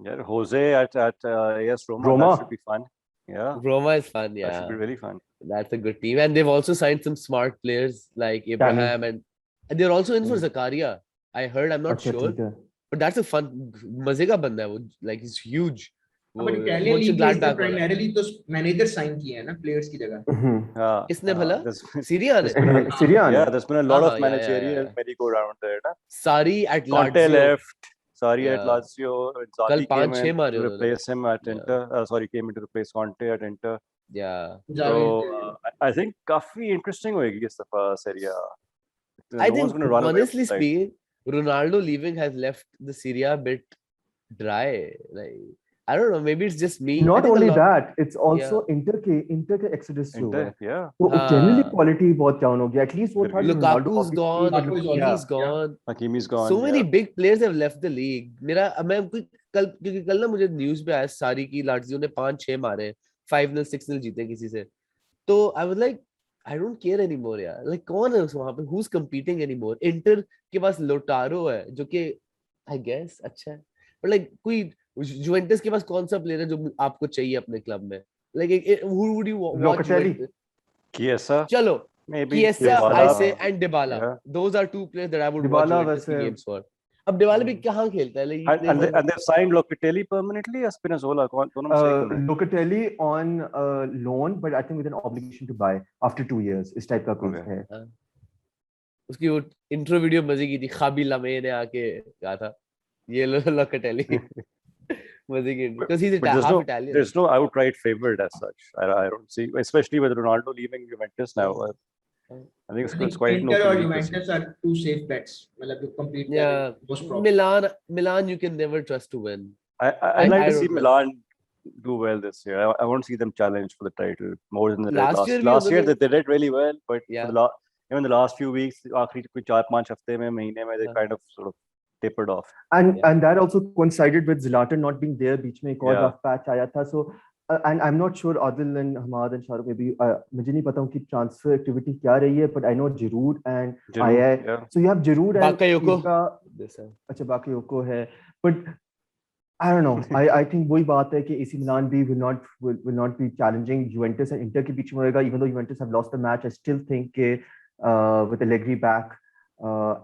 Yeah, Jose at AS Roma. Roma. That should be fun. Yeah, Roma is fun, that yeah. should be really fun. That's a good team, and they've also signed some smart players like Abraham, and they're also in for Zakaria. I heard, I'm not अच्छा, sure, ठीक है. but that's a fun. मजे का बंदा है वो, like he's huge. वो but Italian league में Mönchengladbach वाला. प्राइमरीली तो मैनेजर साइन किए हैं ना प्लेयर्स की जगह. किसने भला? There's सीरिया ने. Syria ने. yeah, there's been a lot हाँ, of yeah, managerial yeah. merry-go-round there. Na? Sarri at Conte Lazio. left. Sarri at Yeah. Lazio. कल Inzaghi came 5-6 in मारे to उन्होंने. replace him at Yeah. Inter. Sorry, came in to replace Conte at Inter. Yeah. So I think काफी interesting होएगी इस दफा Serie A. I No one's think, gonna run away honestly from the title. speaking, Ronaldo leaving has left the Serie A a bit dry. Like, I don't know, maybe it's just me. I Not think a only lot- that, it's also Inter के exodus जो Inter, है. yeah. वो हाँ. generally quality बहुत down हो गया. At least वो था कि Ronaldo Lukaku's gone, Lukaku is obviously- Hakimi's gone. Hakimi's gone. So many yeah. big players have left the league. क्योंकि कल ना मुझे न्यूज़ पे आया सारी की लाट्सियो ने 5-6 मारे, 5-0 6-0 जीते किसी से. तो I was like, I don't care anymore यार. Like कौन है उस वहाँ पे? Who's competing anymore? Inter के पास लोटारो है जो कि I guess अच्छा है. But like कोई जुवेंटस के पास कौन सा प्लेयर है जो आपको चाहिए अपने क्लब में? Like who would you watch? Locatelli. Juventus? Chiesa, चलो maybe. Chiesa, Dybala. I say, and Dybala. Yeah. Those are two players that I would Dybala watch Juventus की वैसे- games for. अब Dybala भी कहाँ खेलता है? Like, he plays And they've signed Locatelli permanently or Spinazzola? दोनों में से एक बन रहा है. Locatelli on loan, but I think with an obligation to buy after 2 years. इस टाइप का कुछ Okay. है. उसकी वो इंट्रो वीडियो मजे की थी. खाबी लमे ने आके कहा था ये Locatelli मजे की because he's But there's half no, Italian. there's no outright favorite as such. I don't see, especially with Ronaldo leaving Juventus now. I think it's quite an Inter और open league this Juventus are two safe bets. मतलब जो compete कर रहे Yeah, हैं, most probably. Milan you can never trust to win. I'd like I to see don't know. Milan do well this year. I want to see them challenge for the title more than they did Last last year year. भी Last year उन्होंने- they did really well, but Yeah. even the last few weeks, आखिरी कोई 4-5 हफ्ते में महीने में they Yeah. kind of sort of tapered off. And that also coincided with Zlatan not being there. बीच में एक और Yeah. rough patch आया था. So and I'm not sure Adil and Hamad and Shahrukh maybe मुझे नहीं पता उनकी transfer activity क्या रही है, but I know Giroud and Giroud, आया है. yeah. So you have Giroud and Bakayoko. अच्छा Bakayoko है, but I don't know. I think वही बात है कि AC Milan भी will not be challenging Juventus and Inter के बीच में होएगा. Even though Juventus have lost the match, I still think कि with Allegri back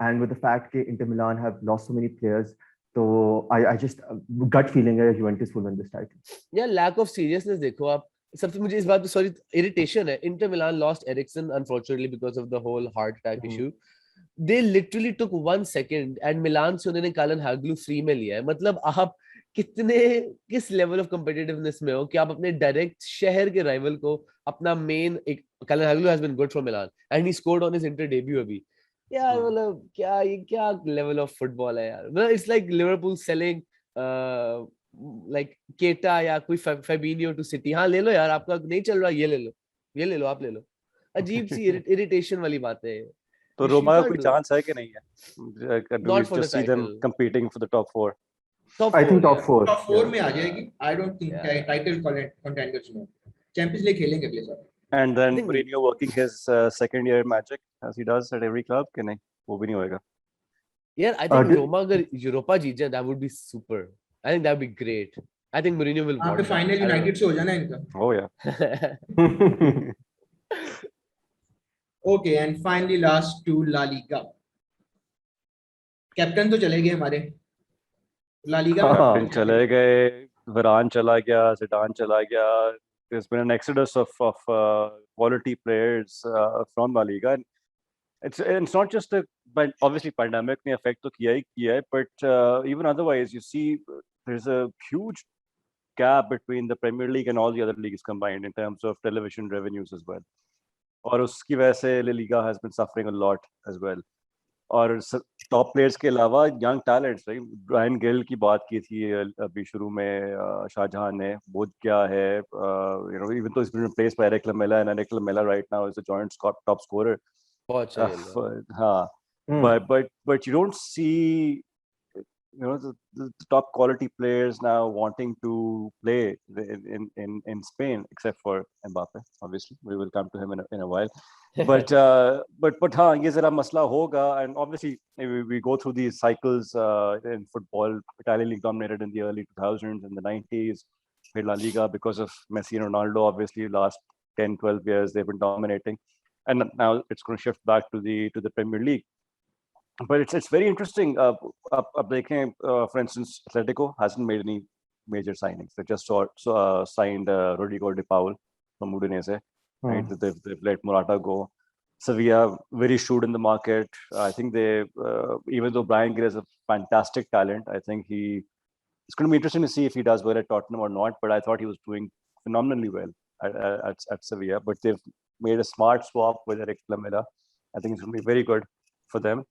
and with the fact कि Inter Milan have lost so many players, so I just gut feeling है Juventus will win this title. Yeah, lack of seriousness देखो आप. सबसे मुझे इस बात पे sorry irritation है. Inter Milan lost Eriksen unfortunately because of the whole heart attack issue. They literally took 1 second and Milan से उन्होंने Calhan Haglu free में लिया है. मतलब आप किस लेवल ऑफ कॉम्पिटिटिवनेस में हो कि आप अपने डायरेक्ट शहर के राइवल को अपना मेन एक Calhan Haglu has been good for Milan and he scored on his Inter debut अभी. यार मतलब क्या लेवल ऑफ फुटबॉल है यार. मतलब it's like Liverpool selling like केटा या कोई फेबिनियो टू सिटी. हाँ ले लो यार, आपका नहीं चल रहा, ये ले लो आप ले लो. अजीब सी इरिटेशन वाली बात है. तो रोमा का कोई चांस है कि नहीं है? Not for the just see them title. competing for the top 4. I think top 4. Top 4 में आ जाएगी. I don't think title contenders में. Champions League खेलेंगे अगले साल. And then Mourinho working his second year magic as he does at every club कि नहीं, वो भी नहीं होएगा. Yeah, I think Roma अगर यूरोपा जीत जाए that would be super. I think that would be great. I think Mourinho will want that. Final United से हो जाना इनका. Oh yeah. Okay, and finally last to La Liga. Captain तो चले गए हमारे. La Liga में कैप्टन चले गए, वरान चला गया, ज़िडान चला गया. There's been an exodus of quality players from La Liga. And it's not just but obviously pandemic ने affect तो किया है, but even otherwise you see there's a huge gap between the Premier League and all the other leagues combined in terms of television revenues as well. और उसकी वजह से La Liga has been suffering a lot as well. और top players के अलावा young talents, right? Bryan Gil की बात की थी अभी शुरू में शाहजहां ने. वो क्या है, you know, even though is been replaced by Erik Lamela and Erik Lamela right now is a joint top scorer. बहुत चाहिए. हाँ, but you don't see, you know, the top quality players now wanting to play in Spain, except for Mbappe. Obviously, we will come to him in a while. But हाँ, ये जरा मसला होगा. And obviously, we go through these cycles in football. Italian league dominated in the early 2000s and the 90s. फिर La Liga because of Messi and Ronaldo. Obviously, last 10-12 years they've been dominating, and now it's going to shift back to the Premier League. But it's very interesting. अब देखें, for instance, Atletico hasn't made any major signings. They just signed Rodrigo De Paul from Udinese. Right? They've let Morata go. Sevilla very shrewd in the market. I think they, even though Bryan Gil is a fantastic talent, I think it's going to be interesting to see if he does well at Tottenham or not. But I thought he was doing phenomenally well at Sevilla. But they've made a smart swap with Eric Lamela. I think it's going to be very good for them.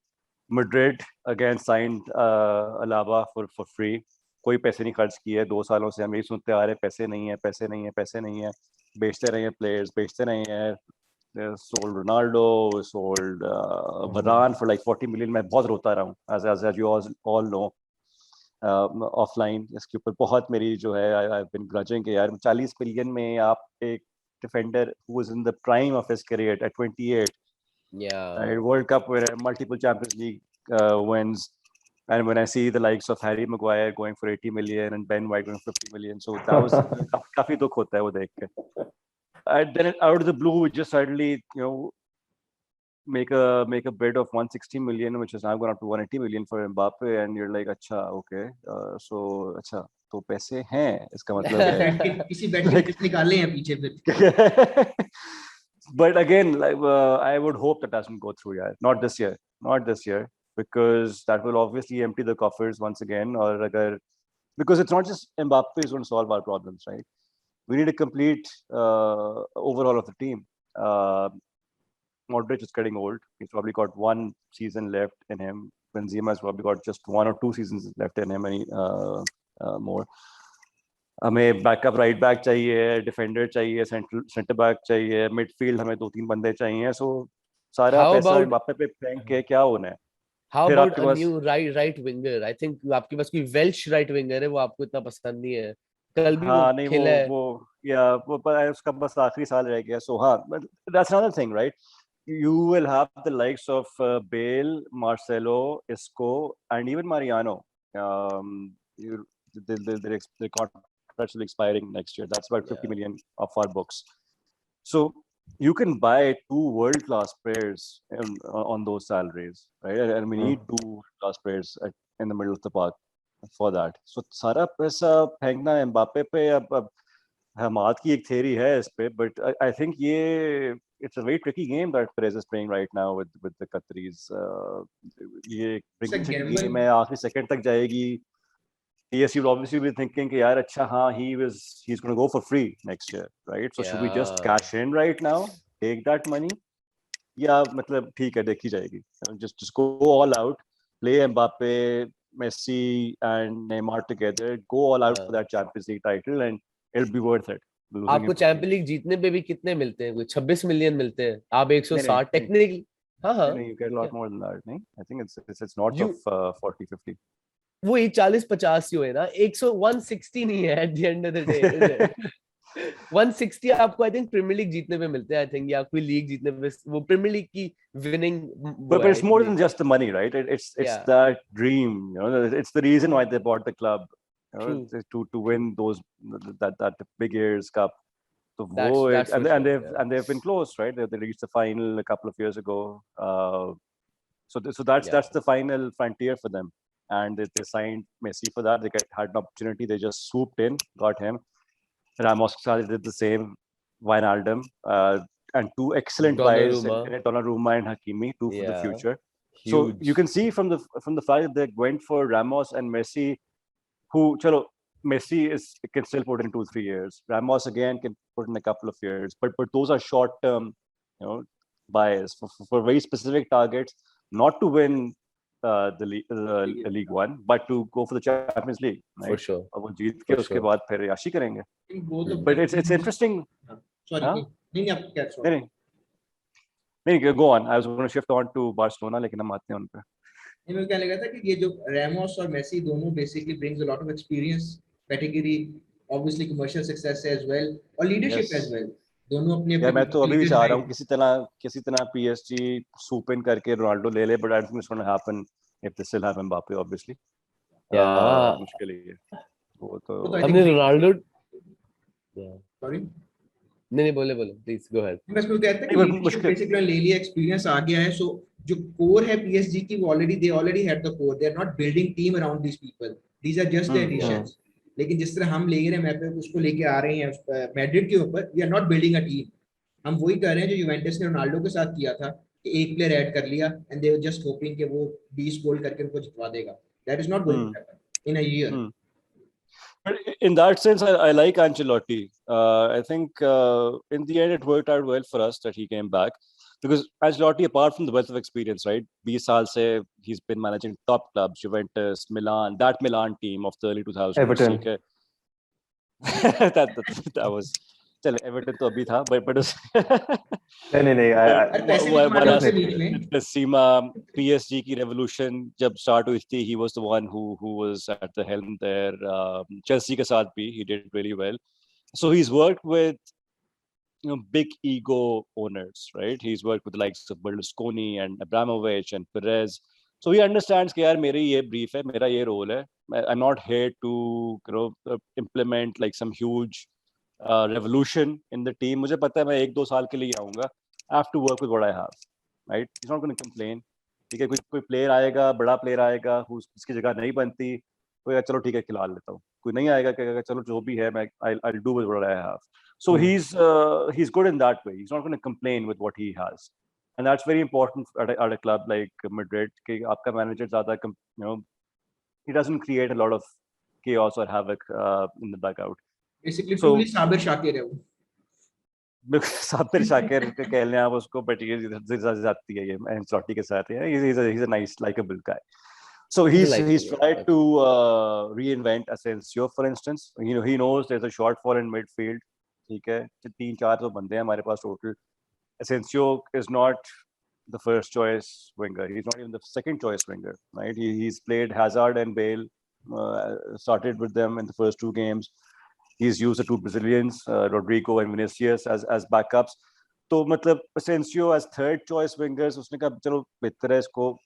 Madrid again signed Alaba for free. कोई पैसे नहीं खर्च किए. 2 सालों से हम यही सुनते आ रहे, पैसे नहीं है. बेचते रहे players, बेचते रहे हैं. They sold Ronaldo, sold Varane for like 40 million. मैं बहुत रोता रहा हूँ, as you all know, offline. इसके ऊपर बहुत मेरी जो है, I've been grudging कि यार 40 million में आप एक defender who was in the prime of his career at 28. Yeah. World Cup winner, multiple Champions League wins, and when I see the likes of Harry Maguire going for 80 million and Ben White going for 50 million, so that was काफी दुख होता है वो देख के. And then out of the blue, we just suddenly, you know, make a bid of 160 million, which is now gone up to 180 million for Mbappe, and you're like, अच्छा, okay, so अच्छा, तो पैसे हैं, इसका मतलब है. किसी bet के किस निकाले हैं पीछे फिर. But again, like, I would hope that doesn't go through. Yeah, not this year, because that will obviously empty the coffers once again. Because it's not just Mbappe is going to solve our problems, right? We need a complete overhaul of the team. Modric is getting old. He's probably got 1 season left in him. Benzema has probably got just 1 or 2 seasons left in him, and more. हमें backup right back चाहिए, defender चाहिए, centre back चाहिए, midfield हमें 2-3 बंदे चाहिए. सो सारा पैसा Mbappe पे फेंक के क्या होना है? How फिर about आपके a pass new right winger? I think आपके पास कोई Welsh right winger है, वो आपको इतना पसंद नहीं है. कल भी वो हाँ नहीं खेला है. वो या वो पर उसका बस आखिरी साल रह गया सो हाँ but that's another thing right you will have the likes of Bale, Marcelo, Isco and even Mariano you, their contracts will expiring next year. That's about 50 million of our books. So you can buy two world-class players on those salaries, right? And we need two world-class players in the middle of the park for that. So सारा पैसा फेंकना Mbappe पे अब हमाद की एक theory है इस पे, but I think it's a very tricky game that Perez is playing right now with the Qataris. ये tricky game है, आखिरी second तक जाएगी. PSG will obviously be thinking कि यार अच्छा हाँ he's going to go for free next year, right? So should we just cash in right now, take that money? या मतलब ठीक है देखी जाएगी. Just go all out, play Mbappe, Messi and Neymar together, go all out for that Champions League title and it'll be worth it. आपको champions league जीतने पे भी कितने मिलते हैं? कोई 26 मिलियन मिलते हैं. आप 160 टेक्निकली. हाँ हाँ. नहीं, you get a lot more than that, नहीं? I think it's north of 40-50. वो 40-50 ही हुए ना. 160 नहीं है at the end of the day. 160 आपको आई थिंक प्रीमियर लीग जीतने पे मिलते हैं. आई थिंक या कोई लीग जीतने पे वो प्रीमियर लीग की winning. But it's more than just the money, right? It's that dream, you know. It's the reason why they bought the club, you know, to win that Big Ears Cup. So they've been close, right? They reached the final a couple of years ago. So that's the final frontier for them. And they signed Messi for that. They had an opportunity. They just swooped in, got him. Ramos did the same. Wijnaldum and two excellent players, Donnarumma and Hakimi, two for the future. Huge. So you can see from the fact that they went for Ramos and Messi, who Messi can still put in 2-3 years. Ramos again can put in a couple of years, but those are short term, you know, buys for very specific targets, not to win the League One, but to go for the Champions League, right? For sure. और वो जीत के उसके बाद फिर याशी करेंगे. But it's interesting. Sorry, नहीं, go on. I was going to shift on to Barcelona, लेकिन हम आते हैं उन पे. मुझे क्या लगा था कि ये जो Ramos और Messi दोनों basically brings a lot of experience, pedigree, obviously commercial success as well, और leadership as well. दोनों अपने मैं तो अभी भी चाह रहा हूँ किसी तरह PSG swoop in करके रोनाल्डो ले ले, but I don't think it's going to happen if they still have Mbappe, obviously. मुश्किल ही है वो तो. हमने रोनाल्डो. Sorry. नहीं बोले प्लीज गो अहेड. मैं इसको कहता हूं कि बेसिकली ले लिया, एक्सपीरियंस आ गया है. सो जो कोर है PSG की वो already had the core. They are not building team around these people. These are just the additions. लेकिन जिस तरह हम ले रहे हैं मैप उसको लेके आ रहे हैं मैड्रिड के ऊपर, we are not building a team. हम वही कर रहे हैं जो यूवेंटस ने रोनाल्डो के साथ किया था कि एक प्लेयर ऐड कर लिया and they were just hoping कि वो 20 गोल करके उनको जितवा देगा. That is not going to happen in a year. In that sense, I like Ancelotti. I think in the end, it worked out well for us that he came back. Because Ancelotti, apart from the wealth of experience, right? 20 saal se he's been managing top clubs, Juventus, Milan, that Milan team of the early 2000s. Everton. that was... चल Everton तो अभी था, but नहीं सीमा PSG की revolution जब start हुई थी, he was the one who was at the helm there. Chelsea के साथ भी he did really well. So he's worked with, you know, big ego owners, right? He's worked with the likes of Berlusconi and Abramovich and Perez. So he understands कि यार मेरी ये brief है, मेरा ये role है. I'm not here to, you know, implement like some huge revolution in the team. मुझे पता है मैं 1-2 साल के लिए आऊँगा. I have to work with what I have, right? He's not going to complain. ठीक है, कोई player आएगा, बड़ा player आएगा, उसकी जगह नहीं बनती, तो चलो ठीक है खिला लेता हूँ. कोई नहीं आएगा कहेगा चलो जो भी है मैं I'll do with what I have. So he's good in that way. He's not going to complain with what he has, and that's very important at a club like Madrid. कि आपका manager ज़्यादा, you know, he doesn't create a lot of chaos or havoc in the dugout. Basically, truly Sabir Shakir है वो. साबिर शाकिर कह लें आप उसको, but ये जाती है ये एंचेलोटी के साथ है. He's a nice, likable guy. So he's tried to reinvent Asensio, for instance. You know, he knows there's a shortfall in midfield. ठीक है, 3-4 तो बंदे हैं हमारे पास total. Asensio is not the first choice winger. He's not even the second choice winger, right? He's played Hazard and Bale, started with them in the first 2 games. He's used the 2 Brazilians, Rodrigo and Vinicius, as backups. तो मतलब Asensio as third choice wingers, उसने कहा चलो बेहतर है इसको,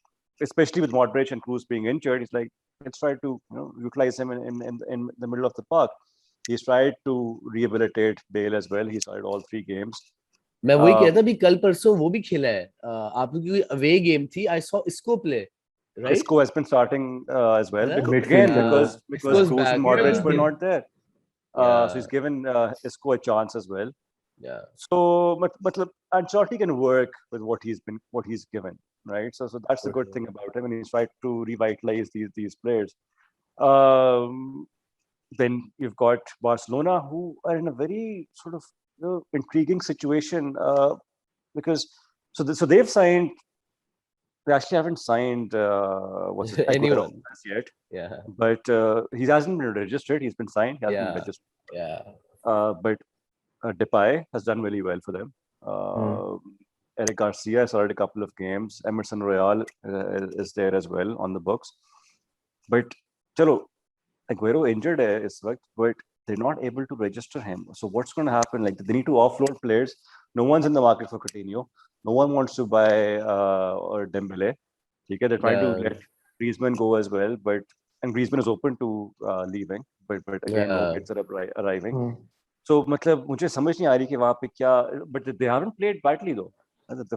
especially with Modric and Kroos being injured. He's like, let's try to utilize him in the middle of the park. He's tried to rehabilitate Bale as well. He started all 3 games. मैं वही कहता था भी कल परसों वो भी खेला है, आप लोगों की अवे गेम थी, I saw इसको play, right? Isco has been starting as well, Yeah. because Isco's Kroos back. and Modric Yeah. were not there. Yeah. So he's given Isco a chance as well. Yeah. So, but Ancelotti can work with what he's given, right? So that's the good thing about him, and he's tried to revitalize these players. Then you've got Barcelona, who are in a very sort of intriguing situation, because so they've signed. They actually haven't signed what's it, Anyone as yet. Yeah. But he hasn't been registered. He's been signed. He hasn't been registered. Yeah. But Depay has done really well for them. Eric Garcia started a couple of games. Emerson Royal is there as well on the books. But chalo, Aguero injured is but they're not able to register him. So what's going to happen? Like they need to offload players. No one's in the market for Coutinho. No one wants to buy or Dembele. Okay, they're trying to let Griezmann go as well, and Griezmann is open to leaving, but again, no bids are arriving. So, मतलब मुझे समझ नहीं आ रही कि वहाँ पे क्या, but they haven't played badly though.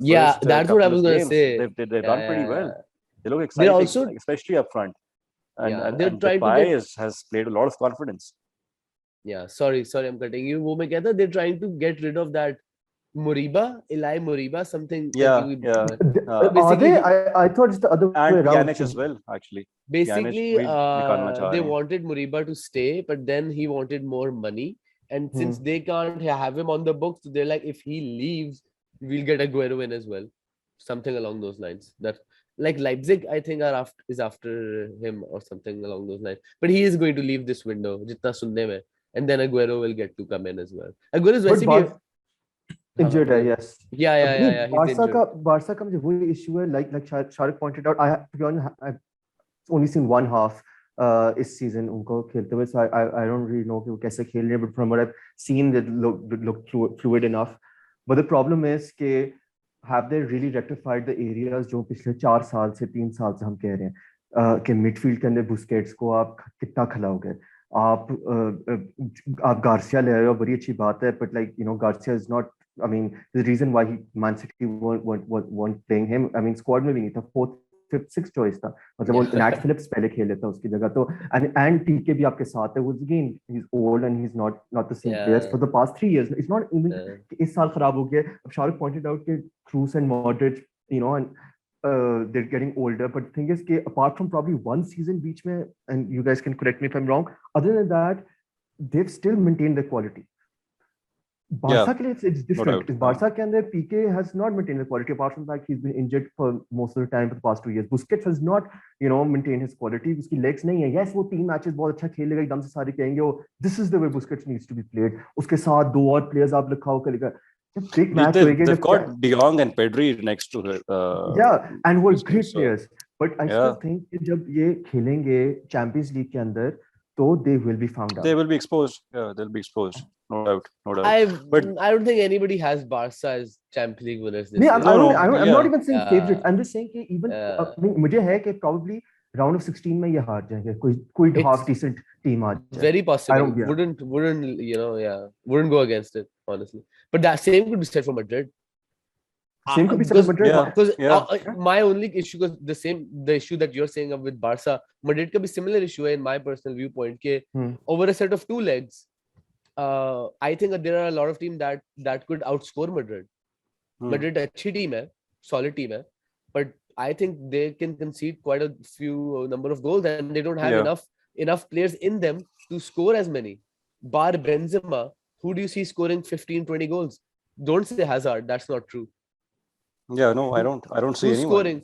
Yeah, that's what I was going to say. They've done pretty well. They look They're exciting, also, especially up front. And they're trying to Depay get, has played a lot of confidence. Yeah, sorry, I'm cutting you. वो मैं कहता, they're trying to get rid of that Eli Moriba, something. Yeah. Are they? I thought it's the other way And around. Pjanic as well, actually. Basically, Pjanic they wanted Moriba to stay, but then he wanted more money. And since they can't have him on the books, they're like, if he leaves, we'll get Aguero in as well. Something along those lines. That, like Leipzig, I think is after him or something along those lines. But he is going to leave this window, jitna sunne mein, and then Aguero will get to come in as well. Aguero is basically injured, yes. Yeah. Barca का मुझे वही issue है, like Sharik pointed out. I've only seen one half इस season उनको खेलते हुए, so I don't really know कि वो कैसे खेल रहे हैं, but from what I've seen, they look fluid enough. But the problem is कि have they really rectified the areas जो पिछले 3 साल से हम कह रहे हैं कि midfield के अंदर Busquets को आप कितना खिलाओगे? आप गार्सिया ले रहे हो, बड़ी अच्छी बात है, but like Garcia is not. I mean, the reason why Man City weren't playing him, I mean, squad में भी नहीं था, 4th, 5th, 6th choice था, मतलब वो Nat Phillips पहले खेल लेता उसकी जगह, तो and TK भी आपके साथ है, वो again he's old and he's not the same player for the past 3 years. It's not even इस साल खराब हो गया. अब Sharik pointed out कि Kroos and Modric, and they're getting older, but the thing is कि apart from probably one season बीच में, and you guys can correct me if I'm wrong, other than that, they've still maintained their quality. Barca के लिए it's different. No Barca के अंदर PK has not maintained the quality, apart from the fact he's been injured for most of the time for the past 2 years. Busquets has not, maintained his quality. उसकी legs नहीं है. Yes, वो 3 matches बहुत अच्छा खेलेगा, एकदम से सारे कहेंगे, oh, this is the way Busquets needs to be played. उसके साथ 2 और players आप लिखाओ करेगा. Big match होएगा. They've got De Jong and Pedri next to her. And were great players. But I still think कि जब ये खेलेंगे Champions League के अंदर, so they will be found out. They will be exposed. Yeah, they'll be exposed. No doubt. But I don't think anybody has Barca as Champions League winners this year. I'm not even saying favorites. I'm just saying कि even I mean, मुझे है कि probably round of 16 में ये हार जाएंगे. कोई half decent team आ जाए. Very possible. Wouldn't go against it, honestly. But that same could be said for Madrid. Same could be said for Madrid. Because my only issue was the issue that you're saying with Barca. Madrid का भी similar issue है in my personal viewpoint कि over a set of 2 legs, I think that there are a lot of teams that could outscore Madrid. Madrid अच्छी team है, solid team है, but I think they can concede quite a few number of goals, and they don't have enough players in them to score as many. Bar Benzema, who do you see scoring 15-20 goals? Don't say Hazard. That's not true. Yeah, no, I don't see anyone.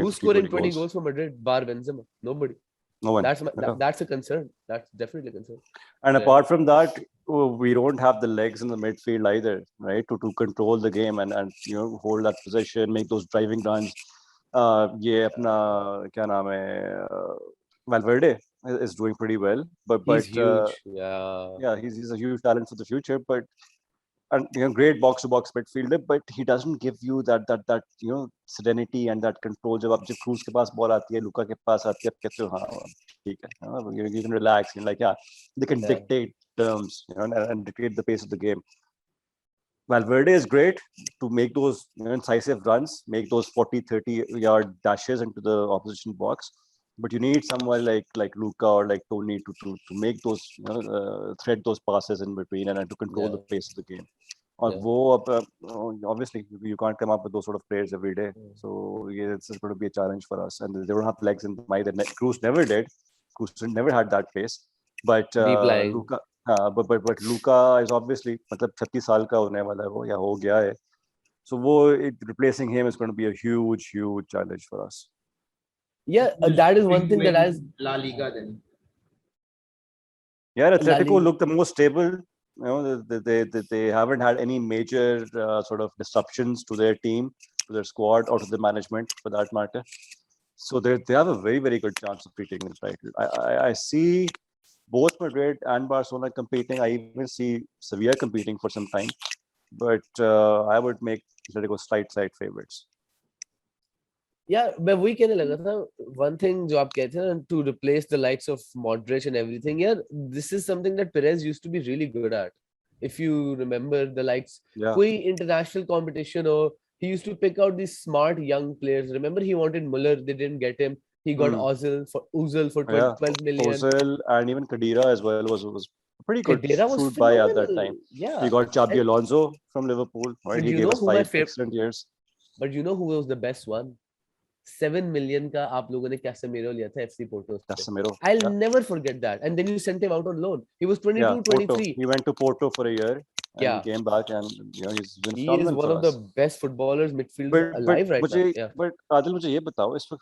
Who's scoring 20 goals for Madrid? Bar Benzema. Nobody. No one. That's a concern. That's definitely a concern. And apart from that, we don't have the legs in the midfield either, right? To control the game and hold that position, make those driving runs. ये अपना क्या नाम है Valverde is doing pretty well, but He's huge. Yeah, he's a huge talent for the future, but and great box to box midfielder, but he doesn't give you that serenity and that control. जब Cruz के पास ball आती है, Luka के पास आती है, आप कहते हो हाँ ठीक है, you can relax, like they can dictate terms, and dictate the pace of the game. Valverde is great to make those incisive runs, make those 40-30 yard dashes into the opposition box, but you need someone like Luka or like Tony to make those thread those passes in between and to control the pace of the game. Obviously you can't come up with those sort of players every day, so it's going to be a challenge for us, and they don't have legs in them either. Cruz never did. Cruz never had that pace, but Luka. But Luka is obviously मतलब 36 साल का होने वाला है वो या हो गया है, so replacing him is going to be a huge challenge for us. Yeah, that is one thing that has La Liga then. Yeah, Atletico look the most stable. They haven't had any major sort of disruptions to their team, to their squad, or to the management for that matter. So they have a very good chance of beating this title. I see both Madrid and Barcelona competing. I even see Sevilla competing for some time, but I would make Atletico slight favorites. Yeah, but we कहने लगा था one thing जो आप कहते हैं to replace the likes of Modric and everything. Yeah, this is something that Perez used to be really good at. If you remember the likes, कोई international competition or he used to pick out these smart young players. Remember he wanted Muller, they didn't get him. He got Ozil for 12 million. Ozil and even Khedira as well was pretty good shoot by at that time. Yeah, he got Xabi Alonso from Liverpool. Right? He gave us 5 excellent years. But you know who was the best one? 7 million का आप लोगों ने Casemiro लिया था FC Porto. Casemiro. I'll never forget that. And then you sent him out on loan. He was 22, 23. He went to Porto for a year. And he came back, and he is one of the best footballers midfield alive right now. But Adil, मुझे ये बताओ, इस वक्त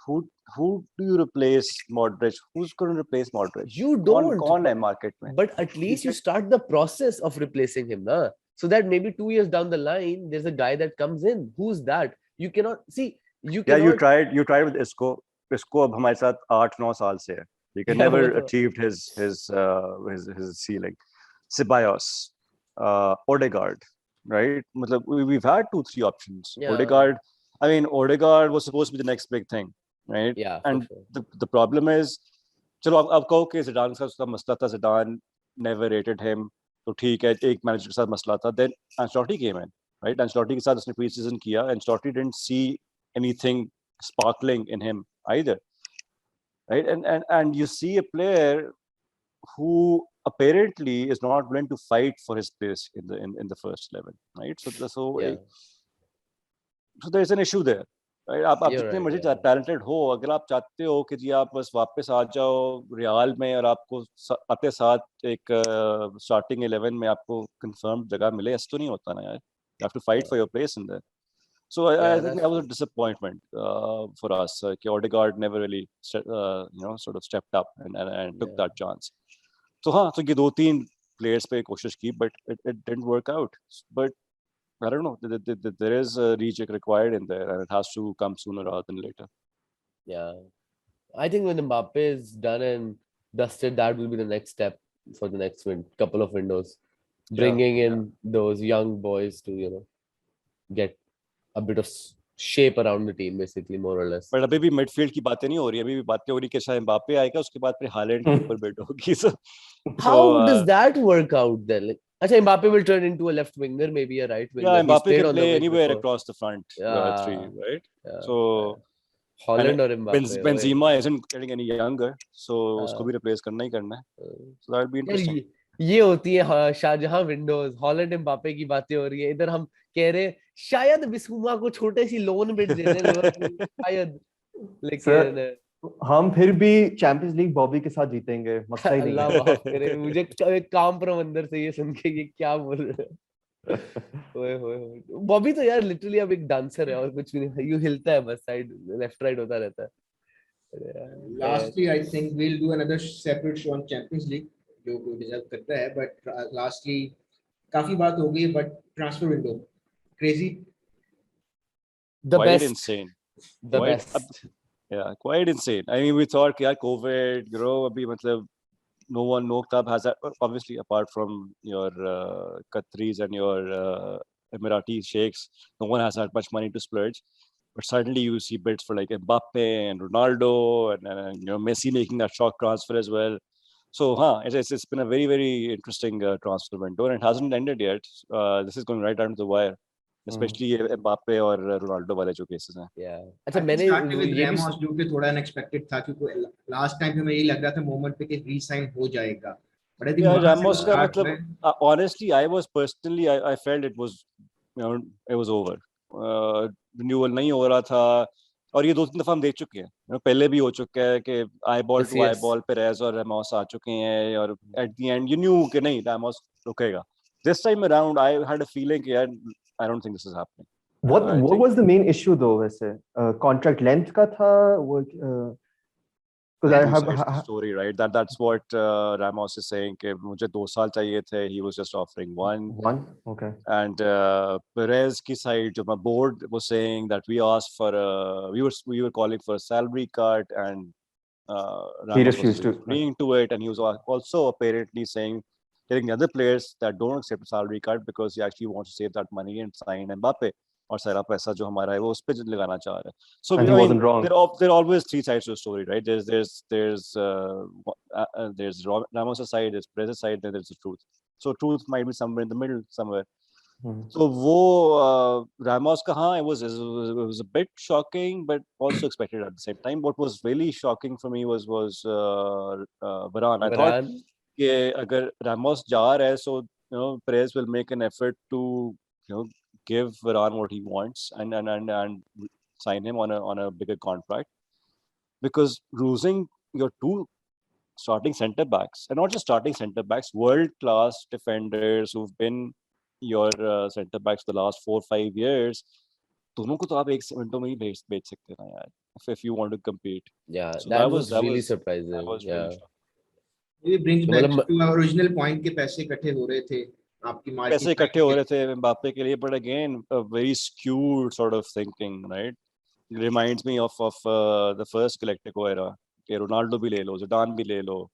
who do you replace Modric? Who's going to replace Modric? You don't. कौन है market में? But at least you start the process of replacing him, na? So that maybe 2 years down the line, there's a guy that comes in. Who's that? You cannot see. You tried with Isco. Isco अब हमारे साथ 8-9 साल से है. He can never achieved his ceiling. Ceballos, Odegaard, right? We've had 2-3 options. Odegaard was supposed to be the next big thing, right? Yeah. And the problem is, चलो अब कहो कि Zidane का उसका मसला था, Zidane never rated him, तो ठीक है, एक मैनेजर के साथ मसला था. Then Ancelotti came in, right? Ancelotti के साथ उसने pre-season किया. Ancelotti didn't see anything sparkling in him either, right? And you see a player who apparently is not willing to fight for his place in the first 11, right? So there's an issue there, right? आप जितने मर्जी talented हो, अगर आप चाहते हो कि जी आप बस वापस आ जाओ रियाल में और आपको आते साथ एक starting 11 में आपको confirmed जगह मिले, ऐसा तो नहीं होता ना यार. You have to fight for your place in there. So I think that was a disappointment for us. Odegaard never really sort of stepped up and took that chance. So ये 2-3 players पे कोशिश की, but it didn't work out. But I don't know, there is a reject required in there, and it has to come sooner rather than later. Yeah, I think when Mbappe is done and dusted, that will be the next step for the next couple of windows, bringing in those young boys to get a bit of shape around the team, basically, more or less. But अभी भी midfield की बातें नहीं हो रही, अभी भी बातें हो रही कि शायद Mbappe आएगा, उसके बाद फिर Haaland के ऊपर बैठ होगी. How does that work out then? Like, अच्छा, Mbappe will turn into a left winger, maybe a right winger. Yeah, Mbappe can play anywhere across the front three, right? Yeah. So Holland or Mbappe. Benzema isn't getting any younger, so उसको भी replace करना ही करना है. So that will be interesting. ये होती है Shahjahan Windows. Holland Mbappe की बातें हो रही है, इधर हम कह रहे शायद बिस्मा को छोटे सी लोन बिड दे दें शायद, लेकिन हम फिर भी चैंपियंस लीग बॉबी के साथ जीतेंगे. मसला ही नहीं. अल्लाह माफ करे, मुझे काम प्रबंधर से ये सुन के ये क्या बोल रहे हैं. बॉबी तो यार लिटरली अब एक डांसर है और कुछ भी नहीं. यूं हिलता है बस, साइड लेफ्ट राइट होता रहता है. Lastly, I think we'll do another separate show on Champions League. जो को डिजर्व करता है, बट लास्टली काफी बात हो गई, but transfer window crazy, The Quite best. insane. The Quite best. Yeah, quite insane. I mean, we thought कि यार COVID, अभी मतलब no club has that. Obviously, apart from your Qataris and your Emirati sheikhs, no one has that much money to splurge. But suddenly you see bids for like Mbappe and Ronaldo and Messi making that shock transfer as well. So, it's been a very, very interesting transfer window, and it hasn't ended yet. This is going right down to the wire, especially Mbappe और Ronaldo वाले जो cases हैं. Yeah. अच्छा मैंने ये भी Ramos जो कि थोड़ा अनएक्सपेक्टेड था, क्योंकि लास्ट टाइम हमें यही लग रहा था मोमेंट पे कि रीसाइन हो जाएगा, but I think Yeah, Ramos का मतलब honestly, I was personally, I felt it was, it was over. Renewal नहीं हो रहा था, और ये 2-3 दफा हम देख चुके हैं, पहले भी हो चुका है कि eyeball to eyeball पे रेज और रेमोस आ चुके हैं, और at the end you knew कि नहीं रेमोस रुकेगा. This time around, I had a feeling कि यार I don't think this is happening. What was the main issue though? वैसे contract length का था वो because I have the story, right? That's what Ramos is saying कि मुझे 2 साल चाहिए थे. He was just offering one. Okay. And Perez की side, जो my board was saying that we asked for we were calling for a salary cut, and He Ramos refused was to. agreeing to it, and he was also apparently saying, telling the other players that don't accept a salary cut because he actually wants to save that money and sign Mbappe. और सारा पैसा जो हमारा है वो उस पे लगाना चाह रहा है. So And he wasn't wrong. There are always 3 sides to the story, right? There's Ramos' side, there's Perez's side, then there's the truth. So truth might be somewhere in the middle somewhere. So वो Ramos का it was a bit shocking, but also expected at the same time. What was really shocking for me was Varane. I thought कि अगर Ramos जा रहा है, so Perez will make an effort to give Varane what he wants and sign him on a bigger contract, because losing your 2 starting centre backs, and not just starting centre backs, world class defenders who've been your centre backs the last 4-5 years, दोनों को तो आप एक मिनटों में ही बेच सकते हैं ना यार, if you want to compete. Yeah, So that was really surprising. That was yeah. really shocking. It brings back to our original point के पैसे इकट्ठे हो रहे थे, आपकी मार्केट पैसे इकट्ठे हो रहे थे Mbappe के लिए, but again a very skewed sort of thinking, right? It reminds me of the first Galactico era कि रोनाल्डो भी ले लो, ज़िडान भी ले लो,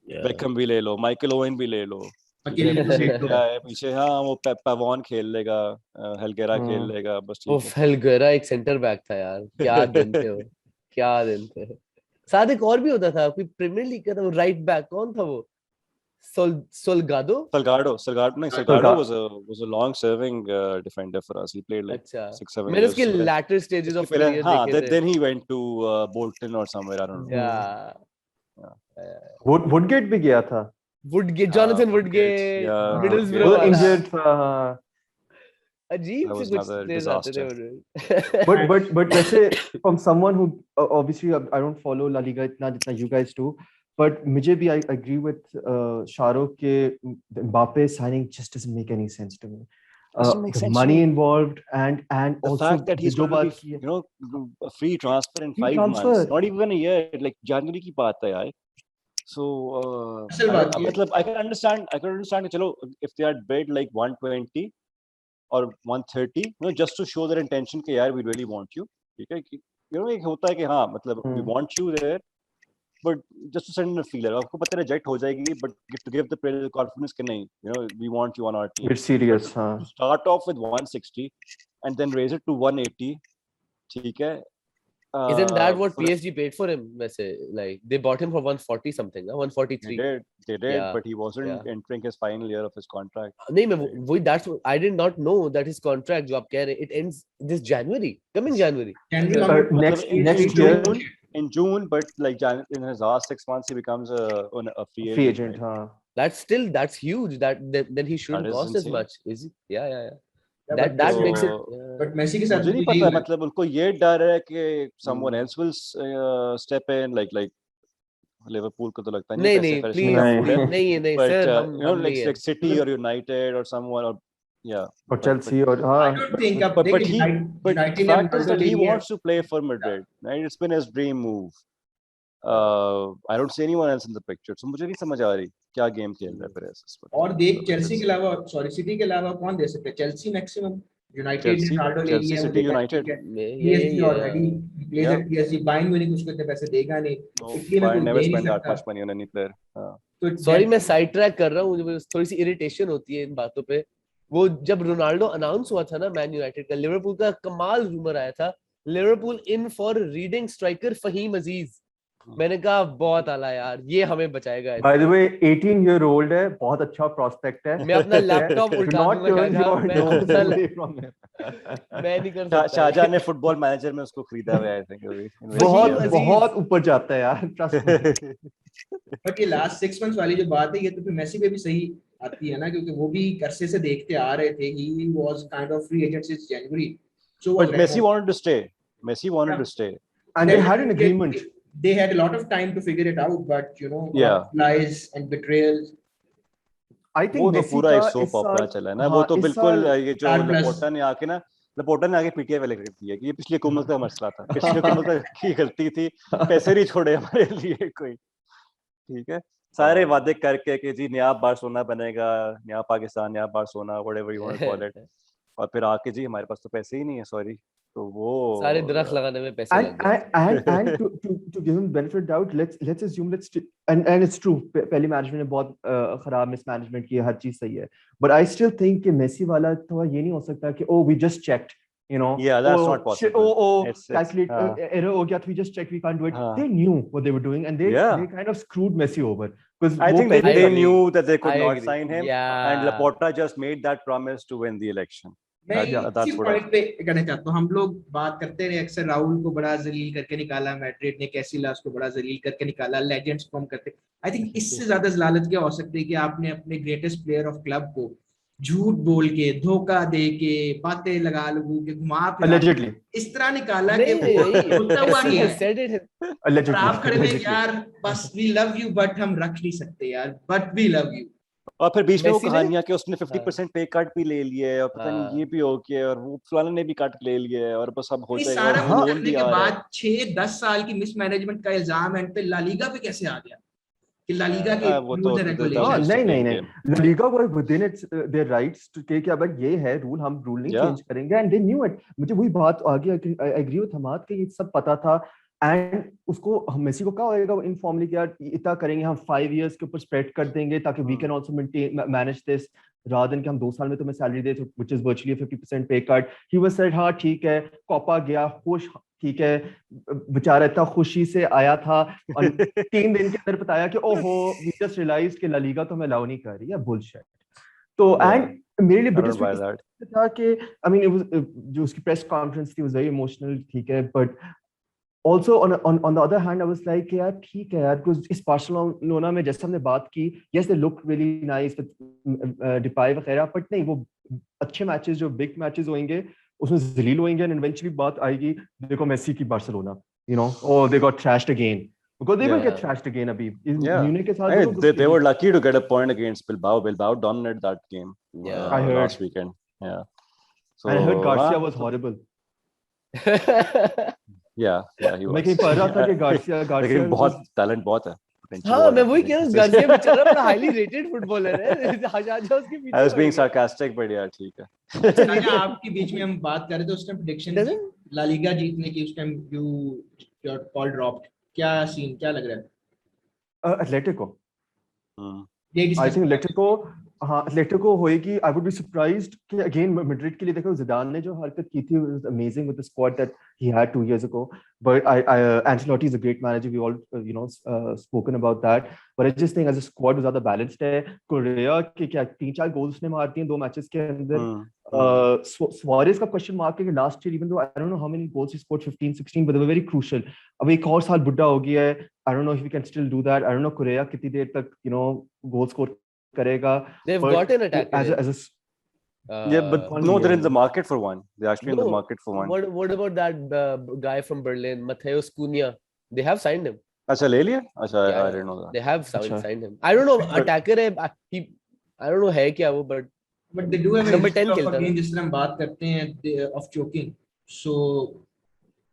बेकहम भी ले लो, माइकल ओवेन भी ले लो, अकेले पीछे वो पेवान खेल लेगा, हेलगेरा खेल लेगा, बस ठीक है. वो हेलगेरा एक सेंटर बैक था यार, क्या दिन थे वो, क्या दिन थे. साथ एक और भी होता था कोई प्रीमियर लीग का, था राइट बैक, कौन था वो? Salgado was a long serving defender for us. He played like 6-7 years. मैंने उसके latter stages of career देखे थे. Then he went to Bolton or somewhere, I don't know. Yeah. Woodgate भी गया था. Jonathan Woodgate, Middlesbrough वो injured था. अजीब से कुछ players आते थे. But वैसे from someone who obviously I don't follow La Liga इतना जितना you guys do, but मुझे भी I agree with Shahrukh के Mbappe signing just doesn't make any sense to me. The money involved and the also fact that he's going to be, a free transfer in 5 months, not even a year, like January की बात है यार. So I can understand चलो if they had bid like 120 or 130, just to show their intention कि यार we really want you, ठीक है, एक होता है कि हाँ मतलब we want you there, but just to send a feeler, आपको पता है रिजेक्ट हो जाएगी, but to give the player confidence कि नहीं, we want you on our team. It's serious, हाँ. To start off with 160 and then raise it to 180, ठीक है. Isn't that what PSG paid for him? वैसे like they bought him for 140 something, 143. They did, yeah. But he wasn't entering his final year of his contract. नहीं मैं that's I did not know that his contract जो आप कह रहे it ends this January, coming January. Next year. In June, but like in his last 6 months, he becomes a free agent. Right? That's huge. Then he shouldn't cost as much, is it? Yeah. That makes it. But Messi के साथ मुझे नहीं पता, मतलब उनको ये डर है कि someone else will step in, like Liverpool को तो लगता नहीं नहीं sir, like City or United or someone or or Chelsea or I don't think but the fact is that he wants to play for Madrid, right? It's been his dream move. I don't see anyone else in the picture. So मुझे नहीं समझ आ रही क्या game खेल रहा है Perez इस वक्त. और देख चेल्सी के अलावा सॉरी सिटी के अलावा कौन दे सकते हैं? Chelsea maximum, United Chelsea, Ronaldo ले Chelsea, लिया, City, मुझे United. PSG already plays Yeah. At PSG, Bayern Munich उसको इतने पैसे देगा नहीं, No, इटली में Bayern कोई never दे नहीं spent that सकता। much money on any player. तो सॉरी मैं साइड ट्रैक कर रहा हूँ, मुझे थोड़ी सी इरिटेशन होती है इन बातों पे। वो जब रोनाल्डो अनाउंस हुआ था ना मैन यूनाइटेड का, लिवरपूल का कमाल रूमर आया था, Liverpool in for Reading striker Fahim Aziz. मैंने कहा बहुत आला यार, ये हमें बचाएगा। By the way, 18-year-old है, बहुत अच्छा prospect है। मैं अपना लैपटॉप Do उल्टा not दूंगा turn शाहजहां, your मैं nose अपना away from him. मैं नहीं कर सकता। शाहजहां ने फुटबॉल मैनेजर में उसको खरीदा हुआ है, I think अभी बहुत अजीज। बहुत ऊपर जाता है यार, trust me. बट ये लास्ट 6 मंथ्स वाली जो बात है, ये तो फिर मेसी पे भी सही आती है ना, क्योंकि वो भी कर्से से देखते आ रहे थे। He was kind of free agent since January, so But Messi wanted to stay. Messi wanted to stay. And they had an agreement. They had a lot of time to figure it out, but you know, Yeah. lies and betrayals. I think वो तो Messi पूरा का एक soap इस ऑपरा साल, चला है ना, हाँ, वो तो इस बिल्कुल साल ये जो Star Plus. लपोर्टा ने आगे पीटीआई वाले कर दिया कि ये पिछली हुकूमत का मसला था, पिछली हुकूमत की गलती थी, पैसे नहीं छोड़े हमारे लिए कोई। ठीक है, सारे वादे करके कि जी नया बार्सिलोना बनेगा, नया पाकिस्तान, नया Barcelona, whatever you want to call it, और फिर आके जी हमारे पास तो पैसे ही नहीं है, सॉरी, तो वो सारे दरख्त लगाने में पैसे लग गए। and to give him benefit of doubt, let's assume and it's true, पहली मैनेजमेंट ने बहुत खराब मिसमैनेजमेंट की है, हर चीज सही है, but I still think कि मेसी वाला तो ये नहीं हो सकता कि oh we just checked, you know, Yeah, that's not possible. It's calculate error हो गया, we just checked, we can't do it. They knew what they were doing and they kind of screwed Messi over, because I think they knew that they could I not agree. sign him, Yeah. and Laporta just made that promise to win the election. मैं That's इसी what point पे कहना चाहता हूँ। हम लोग बात करते रहे अक्सर, राहुल को बड़ा जलील करके निकाला मैड्रिड ने, कैसिलास को बड़ा जलील करके निकाला, लेजेंड्स को हम करते। आई थिंक इससे ज्यादा जलालत क्या हो सकती है कि आपने अपने ग्रेटेस्ट प्लेयर ऑफ क्लब को झूठ बोल के, धोखा दे के, बातें लगा लगू के, घुमा फिरा allegedly इस तरह निकाला कि नहीं, होता हुआ नहीं has है। said it. और आप खड़े हैं यार, बस वी लव यू बट हम रख नहीं सकते यार, बट वी लव यू। और फिर बीच में वो मेसी ने- कहानियां कि उसने 50% पे कट भी ले लिया है, और पता नहीं ये भी हो गया, और वो फलाना ने भी कट ले लिया है, और बस अब हो ये जाएगा, सारा और कुछ लोन करने भी के आ रहा है। बाद 6-10 साल की मिसमैनेजमेंट का इल्जाम एंड पे ला लीगा पे कैसे आ गया कि ला लीगा के वो रूल्स एंड तो रेगुलेशंस। नहीं, La Liga were within its their rights to take, अब ये है रूल, हम रूल नहीं चेंज करेंगे, and they knew it. मुझे वही बात आगे I agree with हमाद कि ये सब पता था, एंड उसको मेसी को क्या होएगा इनफॉर्मली कि यार इतना करेंगे हम 5 years के ऊपर स्प्रेड कर देंगे ताकि we can also maintain manage this, rather than कि हम 2 साल में तुम्हें सैलरी दे, which is virtually a 50% पे कट। ही वाज सेड हाँ ठीक है, कोपा गया खुश, ठीक है, बेचारा इतना खुशी से आया था, और 3 दिन के अंदर बताया कि ओहो वी जस्ट रियलाइज्ड कि ला लीगा तो हमें अलाउ नहीं कर रही है, बुलशिट। तो एंड मेरे लिए बिगेस्ट था कि आई मीन इट वाज, जो उसकी प्रेस कॉन्फ्रेंस थी वाज वेरी इमोशनल, ठीक है, but also on the other hand I was like यार ठीक है यार, because इस बार्सिलोना में जैसे हमने बात की, yes they look really nice with Depay वगैरह, but नहीं, वो अच्छे मैचेस जो बिग मैचेस होंगे उसमें जलील होंगे, and eventually बात आएगी देखो मेसी की Barcelona, you know, oh they got trashed again, because they will get trashed again अभी म्यूनिख के साथ। They were lucky to get a point against Bilbao. Bilbao dominated that game last weekend. Yeah, so I heard Garcia was horrible. Yeah, he was. मैं कहीं पढ़ रहा था कि Garcia लेकिन बहुत टैलेंट बहुत है। हाँ मैं वही कह रहा हूँ, गार्सिया बेचारा बड़ा हाईली रेटेड फुटबॉलर है, आजा उसके पीछे। I was being sarcastic, but yeah, ठीक है। अच्छा आपके बीच में हम बात कर रहे थे उस टाइम प्रेडिक्शन ला लीगा जीतने की, उस टाइम योर कॉल ड्रॉप्ड, क्या सीन क्या लग रहा है? एटलेटिको, आई थिंक एटलेटिको, हाँ एटलेटिको होएगी। आई वुड बी सरप्राइज्ड कि अगेन मैड्रिड के लिए देखो जिदान ने जो हरकत की थी was amazing with the squad that he had 2 years ago, but Ancelotti is a great manager, we all spoken about that, but I just think as a squad वो ज्यादा बैलेंस्ड है। कोरिया के क्या 3-4 गोल्स उसने मार दिए 2 matches के अंदर। सुआरेज का क्वेश्चन मार्क है कि last year even though I don't know how many goals he scored 15-16 but they were very crucial। अब एक और साल बुढ़ा हो गया है, आई don't know if he can still do that, I don't no Korea कितनी देर तक गोल स्कोर करेगा। They've got an attacker as a yeah, but no, they're in the market for one. They're actually in the market for one. What about that guy from Berlin, Matheus Cunha? They have signed him. अच्छा ले लिया? अच्छा I didn't know that. They have signed him. I don't know, attacker है, I don't know है क्या वो, but they do have number 10 खेलता है। जिस तरह हम बात करते हैं of choking, so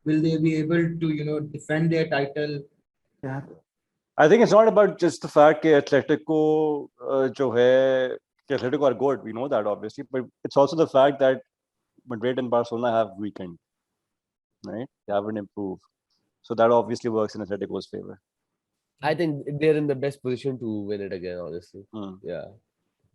will they be able to defend their title Yeah. I think it's not about just the fact that Atletico जो है कि Atletico are good, we know that obviously, but it's also the fact that Madrid and Barcelona have weakened, right? They haven't improved, so that obviously works in Atletico's favor. I think they're in the best position to win it again, honestly. Yeah.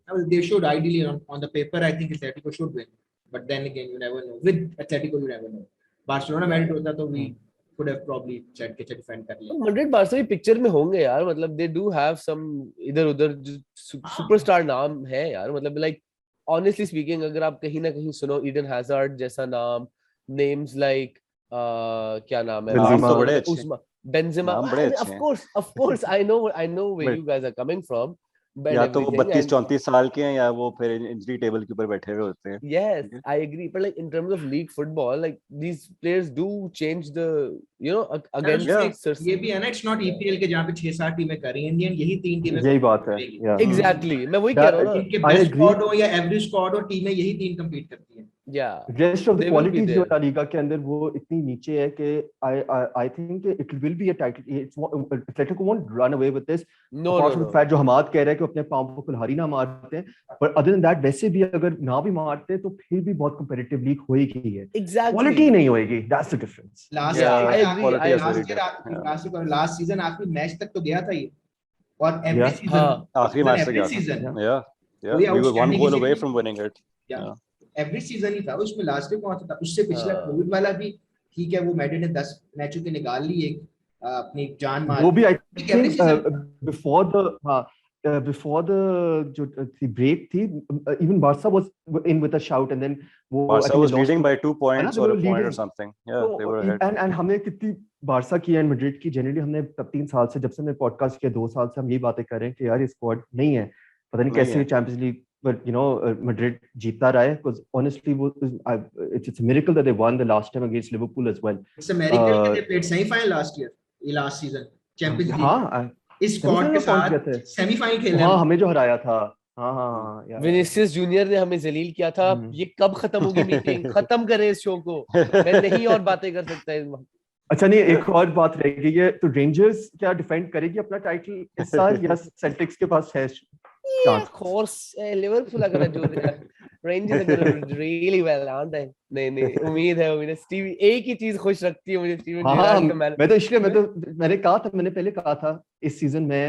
Well, they should ideally on the paper. I think Atletico should win, but then again, you never know. With Atletico, you never know. Barcelona merit होता तो we could have probably चढ़ के defend कर लिया. Madrid Barca भी picture में होंगे यार, मतलब they do have some इधर उधर सुपरस्टार नाम है यार, मतलब like honestly speaking अगर आप कहीं ना कहीं सुनो ईडन हैजार्ड जैसा नाम, names like क्या नाम है, Benzema, of course I know where you guys are coming from. या तो वो 32-34 साल के हैं या वो फिर इंजरी टेबल के ऊपर बैठे हुए होते हैं. Yes, I agree, but like in terms of league football, like these players do change the, you know, against ये भी है ना, it's not EPL के जहाँ पे 6-7 टीमें कर रही हैं, इंडियन यही 3 टीमें. यही बात है. Exactly, मैं वही कह रहा हूँ ना. इनके बेस्ट स्क्वाड हो या एवरेज स्क्वाड हो, टीमें यही 3 compete करती हैं. Yeah, rest of the quality जो ला लीगा के अंदर वो इतनी नीचे है कि I think it will be a title. Atletico won't run away with this. No. fact जो हमाद कह रहा है कि अपने पांव को कुल्हाड़ी ना मारते हैं, but other than that वैसे भी अगर ना भी मारते तो फिर भी बहुत competitive league होएगी है. Exactly. Quality नहीं होएगी. That's the difference. Last season आखिरी मैच तक तो गया था ये, और every season आखिरी मैच तक गया. Yeah. We were 1 goal away from winning it. Yeah. Every season ही था उसमें. लास्ट डे कौन सा था उससे पिछला कोविड वाला भी ठीक है, वो मैड्रिड ने 10 मैचों के निकाल ली, एक अपनी जान मार. वो भी आई थिंक before the जो ब्रेक थी, even Barca was in with a shout and then वो Barca was leading by 2 points or a point or something. Yeah, they were ahead. And हमने कितनी बारसा की एंड मैड्रिड की generally हमने तब 3 साल से, जब से हमने पॉडकास्ट किया 2 साल से हम यही बातें कर रहे हैं कि यार ये स्क्वाड नहीं है, पता नहीं कैसे champions league. But you know, Madrid जीतता रहा है because honestly, it's a miracle that they won the last time against Liverpool as well. It's a miracle that they played semi-final last season Champions League. हाँ, इस squad के साथ semifinal खेले. हाँ, हमें जो हराया था. हाँ. विनीसियस जूनियर ने हमें जलील किया था. ये कब खत्म होगी मीटिंग? खत्म करें इस शो को. मैं नहीं और बातें कर सकता इस वक्त. अच्छा नहीं, एक और बात रह गई है, तो रेंजर्स क्या डिफेंड करेगी अपना टाइटल इस साल या सेल्टिक्स के पास है? Of course, Liverpool अगर जो Rangers are doing really well, aren't they? नहीं उम्मीद है स्टीव एक ही चीज खुश रखती है मुझे, स्टीवन जेरार्ड का मैच. मैंने कहा था, मैंने पहले कहा था इस सीजन में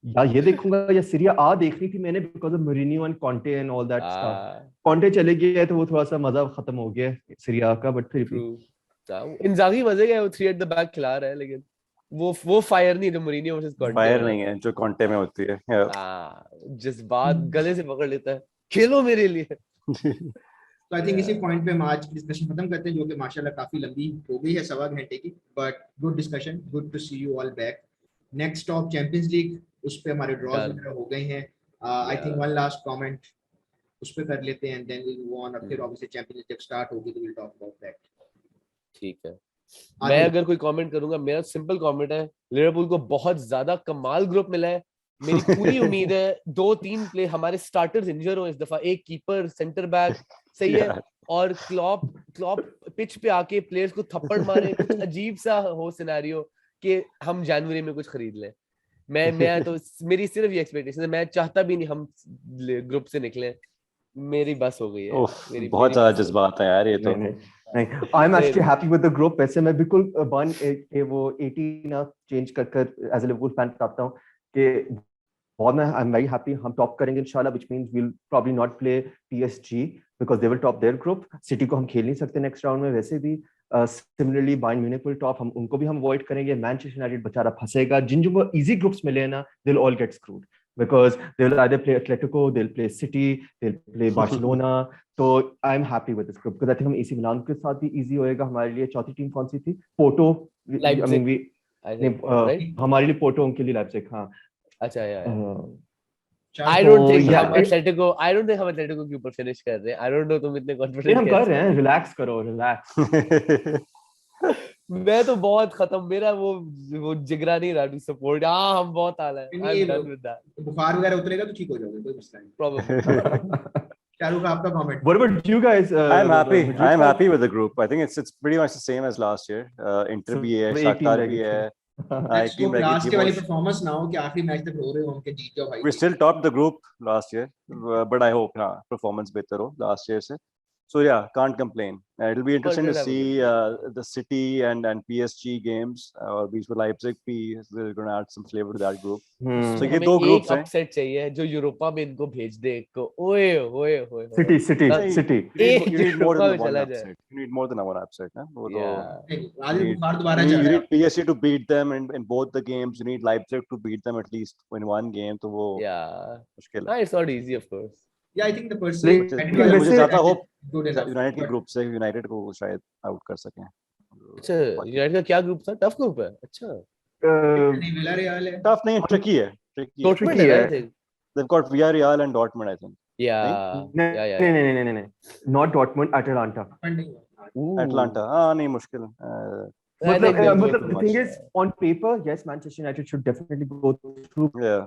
या ये देखूंगा या सीरिया आ देखनी थी मैंने, because of Mourinho and Conte and all that stuff. Conte चले गए तो वो थोड़ा सा मजा खत्म हो गया सीरिया का, बट फिर इंजागी मजे गए, वो 3 एट द बैक खिला रहा है, लेकिन वो फायर नहीं जो मोरिनियो वर्सेस कॉन्टे. फायर नहीं है जो कॉन्टे में होती है. जिस बात गले से पकड़ लेता है, खेलो मेरे लिए. तो आई थिंक इसी पॉइंट पे हम आज की डिस्कशन खत्म करते हैं, जो कि माशाल्लाह काफी लंबी हो गई है, 1.25 घंटे की. But good discussion, good to see you all back. Next top Champions League, उस पे हमारे ड्रॉज वगैरह हो गए हैं. I think one last comment उस पे कर लेते हैं and then we will move on. अब फिर ऑब्वियसली चैंपियंस लीग स्टार्ट होगी तो विल टॉक अबाउट दैट. ठीक है, मैं अगर कोई कमेंट करूंगा, मेरा सिंपल कमेंट है, लिवरपूल को बहुत ज्यादा कमाल ग्रुप मिला है. मेरी पूरी उम्मीद है 2-3 प्ले हमारे स्टार्टर्स इंजर हो इस दफा, एक कीपर, सेंटर बैक, सही है, और क्लॉप पिच पे आके प्लेयर्स को थप्पड़ मारे, कुछ अजीब सा हो सिनेरियो कि हम जनवरी में कुछ खरीद लें. मैं तो मेरी सिर्फ ये एक्सपेक्टेशन है, मैं चाहता भी नहीं हम ग्रुप से निकले. मेरी बस हो गई है. बहुत ज्यादा जज्बात है यार ये तो. नहीं, I'm actually happy with the group. वैसे मैं बिल्कुल वो 80 ना चेंज कर एज अ लिवरपूल फैन बताता हूँ कि बहुत मैं I'm very happy हम टॉप करेंगे इंशाल्लाह, which means we'll probably not play PSG because they will top their group. City को हम खेल नहीं सकते नेक्स्ट राउंड में वैसे भी. Similarly Bayern Munich will top, हम उनको भी हम अवॉइड करेंगे. मैनचेस्टर यूनाइटेड बेचारा फंसेगा. जिन को इजी ग्रुप्स मिले ना, they'll all get screwed because they will either play Atletico, they'll play City, they'll play Barcelona. So I'm happy with this group because I think हम AC मिलान के साथ भी easy होएगा हमारे लिए. चौथी टीम कौन सी थी? पोर्टो. हमारे लिए पोर्टो, उनके लिए लाइप्जिग. हाँ, अच्छा यार. I don't think हम Atletico के ऊपर फिनिश कर रहे हैं. I don't know तुम इतने कॉन्फिडेंट हम कर रहे हैं. रिलैक्स करो, रिलैक्स. मैं तो बहुत खत्म, मेरा वो जिगरा नहीं रहा टू सपोर्ट. हम बहुत आला है. I'm done with that. बुखार वगैरह उतरेगा तो ठीक हो जाओगे, कोई मसला नहीं. Probably. शाहरुख आपका comment. What about you guys? I'm happy with the group. I think it's pretty much the same as last year. Inter भी है, Shakhtar भी है, Let's hope last year वाली performance ना हो कि आखिरी मैच तक रो रहे हो हम कि जीत जाओ भाई. We still topped the group last year, but I hope performance better हो last year से. So yeah, can't complain. It'll be interesting to see the City and PSG games. These were Leipzig. We're going to add some flavor to that group. So ये दो groups हैं. Upset चाहिए जो Europa में इनको भेज दे को. ओए ओए ओए. City. You need more than one upset. You need more than one upset. You need PSG to beat them in both the games. You need Leipzig to beat them at least in one game. तो वो मुश्किल है. It's not easy, of course. Yeah, I think the person मुझे ज्यादा hope United के group से United को शायद आउट कर सकें. अच्छा, यूनाइटेड का क्या ग्रुप था? टफ ग्रुप है. अच्छा, विलारियल है. टफ नहीं, ट्रिकी है. Dortmund है, I think. They've got Villarreal and Dortmund, I think. Yeah. No. Not Dortmund, Atalanta. Atlanta. नहीं मुश्किल. मतलब the thing is, on paper, yes, Manchester United should definitely go through. Yeah.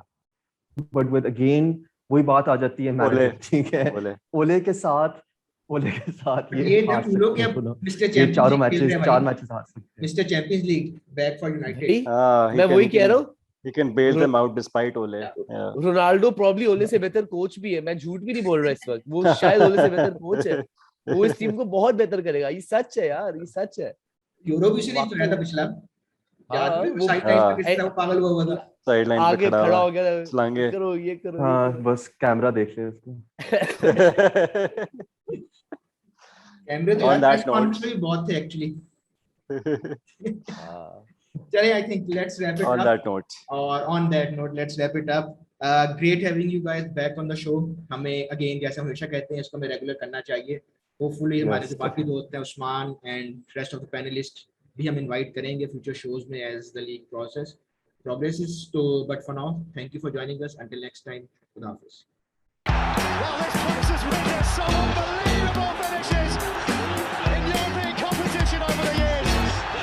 But with again, वही बात आ जाती है. ठीक है. ओले के साथ ये तुम लोग क्या मिस्टर चैंपियंस चार मैचेस हार सकते हैं. Mister champions league back for United. मैं वही कह रहा हूँ. He can bail them out despite Ole. Ronaldo probably ओले से बेहतर कोच भी है. मैं झूठ भी नहीं बोल रहा इस वक्त. वो शायद ओले से बेहतर कोच है. वो इस टीम को बहुत बेहतर करेगा. ये सच है यार, ये सच है. यूरो भी सिर्फ तो था पिछला. वो साइड लाइन पे कितना पागल हुआ था. साइड लाइन पे खड़ा हो गया. छलांगे. करो ये करो. हाँ, बस कैमरा देख ले उसको. कैमरे तो यार बहुत थे एक्चुअली. चलिए, I think let's wrap it up. On that note, let's wrap it up. Great having you guys back on the show. हमें again जैसे हमेशा कहते हैं इसको हमें रेगुलर करना चाहिए. Hopefully हमारे जो बाकी दोस्त हैं Usman and rest of the panelists भी हम invite करेंगे future shows में as the league progresses. So, but for now, thank you for joining us. Until next time, खुदा हाफिज़.